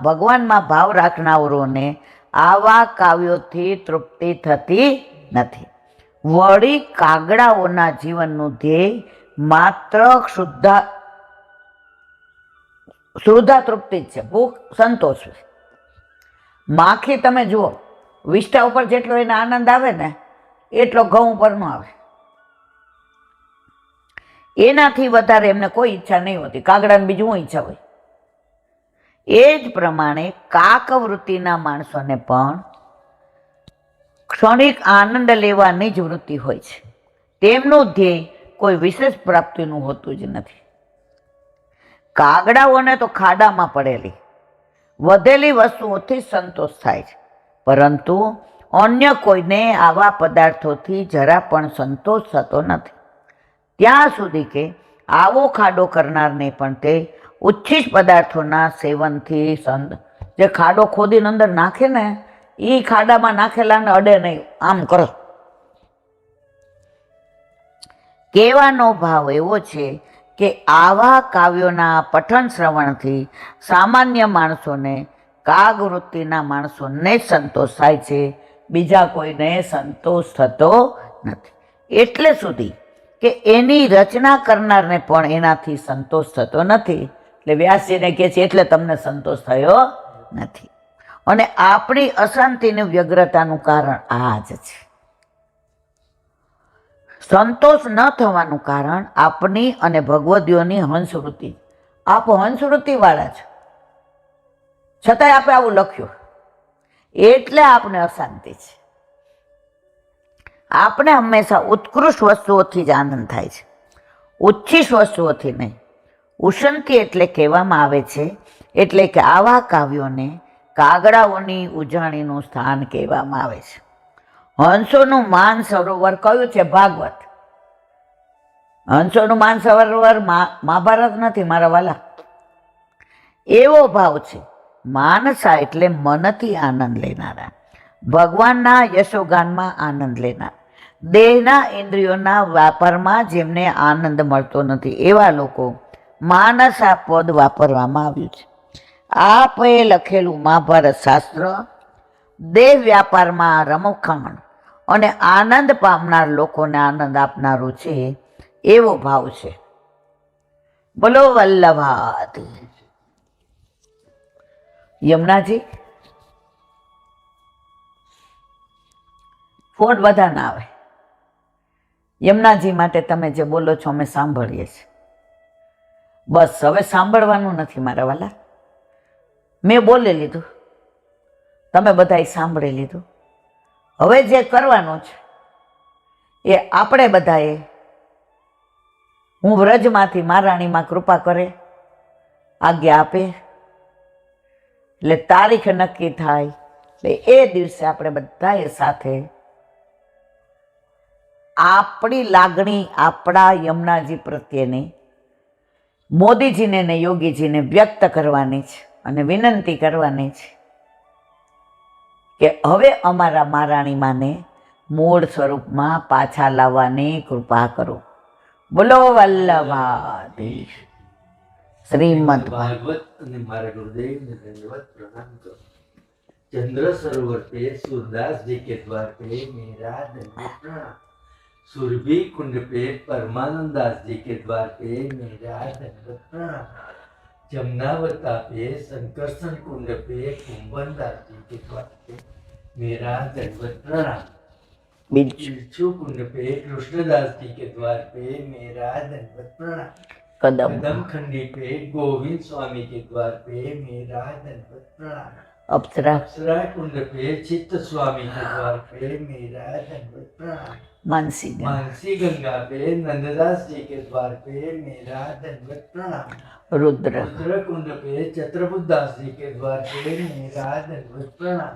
ભગવાનમાં ભાવ રાખનારોને આવા કાવ્યોથી તૃપ્તિ થતી નથી. વળી કાગડાઓના જીવનનું ધ્યેય માત્ર શુદ્ધા તૃપ્તિ જ છે, ભૂખ સંતોષ છે. માખી તમે જુઓ, વિષ્ટા ઉપર જેટલો એને આનંદ આવે ને એટલો ઘઉં ઉપર ન આવે. એનાથી વધારે એમને કોઈ ઈચ્છા નહીં હોતી. કાગડાને બીજું શું ઈચ્છા હોય? એ જ પ્રમાણે કાકવૃત્તિના માણસોને પણ ક્ષણિક આનંદ લેવાની જ વૃત્તિ હોય છે. તેમનું ધ્યેય કોઈ વિશેષ પ્રાપ્તિનું હોતું જ નથી. કાગડાઓને તો ખાડામાં પડેલી વધેલી વસ્તુઓથી સંતોષ થાય છે, પરંતુ અન્ય કોઈને આવા પદાર્થોથી જરા પણ સંતોષ થતો નથી. ત્યાં સુધી કે આવો ખાડો કરનારને પણ તે ઉચ્છિષ્ટ પદાર્થોના સેવનથી જે ખાડો ખોદીને અંદર નાખે ને એ ખાડામાં નાખેલાને અડે નહીં, આમ કરો. કહેવાનો ભાવ એવો છે કે આવા કાવ્યોના પઠન શ્રવણથી સામાન્ય માણસોને, કાગવૃત્તિના માણસોને જ સંતોષ થાય છે, બીજા કોઈને સંતોષ થતો નથી. એટલે સુધી કે એની રચના કરનારને પણ એનાથી સંતોષ થતો નથી. એટલે વ્યાસજીને કહે છે એટલે તમને સંતોષ થયો નથી. અને આપણી અશાંતિની વ્યગ્રતાનું કારણ આ જ છે. સંતોષ ન થવાનું કારણ આપની અને ભગવદીઓની હંસવૃત્તિ. આપ હંસવૃત્તિ વાળા છો, છતાંય આપણે આવું લખ્યું એટલે આપણે અશાંતિ છે. આપણે હંમેશા ઉત્કૃષ્ટ વસ્તુઓથી જ આનંદ થાય છે, ઉચ્છિષ્ટ વસ્તુઓથી નહીં. ઉશંતિ એટલે કહેવામાં આવે છે એટલે કે આવા કાવ્યોને કાગડાઓની ઉજાણીનું સ્થાન કહેવામાં આવે છે. હંસોનું માન સરોવર કયું છે? ભાગવત. હંસોનું માન સરોવર મહાભારત નથી મારા વાલા. એવો ભાવ છે. માનસા એટલે મનથી આનંદ લેનારા, ભગવાનના યશોગાનમાં આનંદ લેનાર, દેહના ઇન્દ્રિયોના વ્યાપારમાં જેમને આનંદ મળતો નથી એવા લોકો માનસા પદ વાપરવામાં આવ્યું છે. આપે લખેલું મહાભારત શાસ્ત્ર દેહ વ્યાપારમાં રમખાણ અને આનંદ પામનાર લોકોને આનંદ આપનારું છે એવો ભાવ છે. બોલો વલ્લભાથી. યમુનાજી ફોટ બધા ના આવે. યમુનાજી માટે તમે જે બોલો છો અમે સાંભળીએ છીએ. બસ હવે સાંભળવાનું નથી મારા વાલા. મેં બોલી લીધું, તમે બધાએ સાંભળી લીધું. હવે જે કરવાનું છે એ આપણે બધાએ, હું વ્રજમાંથી મહારાણીમાં કૃપા કરે, આજ્ઞા આપે એટલે તારીખ નક્કી થાય, એટલે એ દિવસે આપણે બધાએ સાથે આપણી લાગણી આપણા યમુનાજી પ્રત્યેની મોદીજીને ને યોગીજીને વ્યક્ત કરવાની છે અને વિનંતી કરવાની છે કે હવે અમારા મહારાણી માને મૂળ સ્વરૂપમાં પાછા લાવવાની કૃપા કરો. બોલો વલ્લભાધીશ. શ્રીમદ ભાગવત અને મારા ગુરુદેવને ધન્યવાદ प्रणाम करो. चंद्र सरोवर पे सूरदास जी के द्वार पे मेरा दंडवत प्रणाम. सुरभि कुंड पे परमानंद दास जी के द्वार पे मेरा दंडवत प्रणाम. जमुनावता पे संकर्षण कुंड पे कुंभन दास जी के द्वार पे मेरा दंडवत प्रणाम. बिच्छू कुंड पे कृष्णदास जी के द्वार पे मेरा दंडवत प्रणाम. कदम खंडी पे गोविंद स्वामी के द्वार पे मेरा दंडवत प्रणाम. अप्सरा कुंड पे चित्त स्वामी के द्वार पे मेरा दंडवत प्रणाम. मानसी गंगा पे नंददास जी के द्वार पे मेरा दंडवत प्रणाम. रुद्र कुंड पे छत्रबुद्ध दास जी के द्वार पे मेरा दंडवत प्रणाम.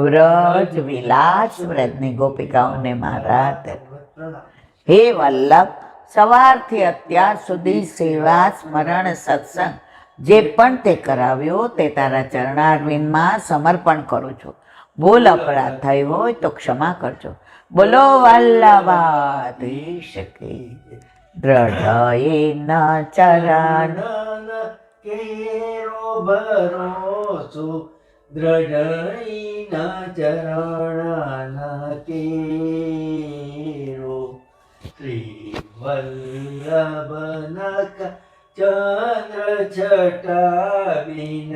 व्रज विलास व्रजनी गोपिकाओने मारा दंडवत प्रणाम. हे वल्लभ, સવારથી અત્યાર સુધી સેવા સ્મરણ સત્સંગ જે પણ તે કરાવ્યો તે તારા ચરણારવિંદમાં સમર્પણ કરું છું. ભૂલ અપરાધ થઈ હોય તો ક્ષમા કરજો. બોલો વલ્લભાધીશ કી. દ્રઢયેન ચરણ કેરો ભરોસો, દ્રઢયેન ચરણ કેરો. શ્રી વલ્લભનક ચંદ્ર છટાવીન,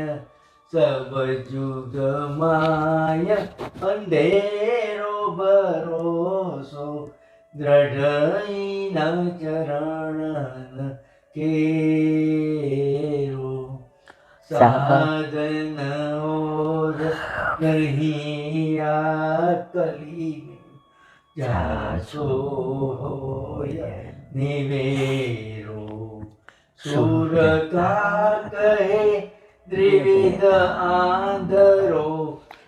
સબ જુગ માય અંધેરો ભરોસો, દ્રઢઈના ચરણ કેરો. સાધન ઓર નહીં આ કલી, જાસો હોય નિવેરો. સુર કા કહે ત્રિવિધ આંધરો,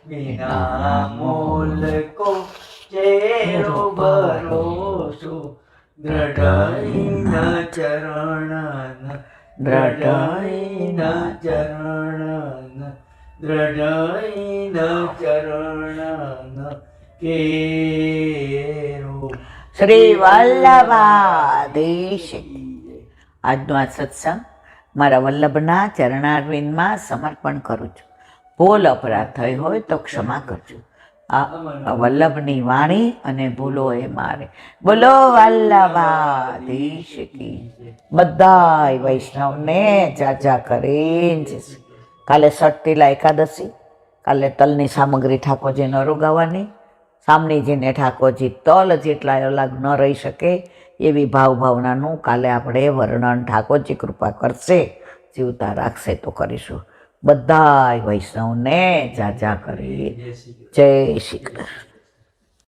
વિના મોલ કો ચેરો ભરોસો, દ્રઢઈના ચરણ, દ્રઢઈના ચરણ, દ્રઢઈના ચરણ કેરો. શ્રી વલ્લભાધીશ. આજનો આ સત્સંગ મારા વલ્લભના ચરણારવિંદમાં સમર્પણ કરું છું. ભૂલ અપરાધ થઈ હોય તો ક્ષમા કરજો. આ વલ્લભની વાણી અને ભૂલો એ મારે. બોલો વલ્લભાધીશ કી. બધાય વૈષ્ણવને જાજા કરીને કાલે સટતીલા એકાદશી, કાલે તલની સામગ્રી ઠાકોરજીને રોગાવાની, સામનીજીને ઠાકોરજી તલ જેટલા અલગ ન રહી શકે એવી ભાવનાનું કાલે આપણે વર્ણન ઠાકોરજી કૃપા કરશે, જીવતા રાખશે તો કરીશું. બધાય વૈષ્ણવને જાજા કરી. જય શ્રી કૃષ્ણ.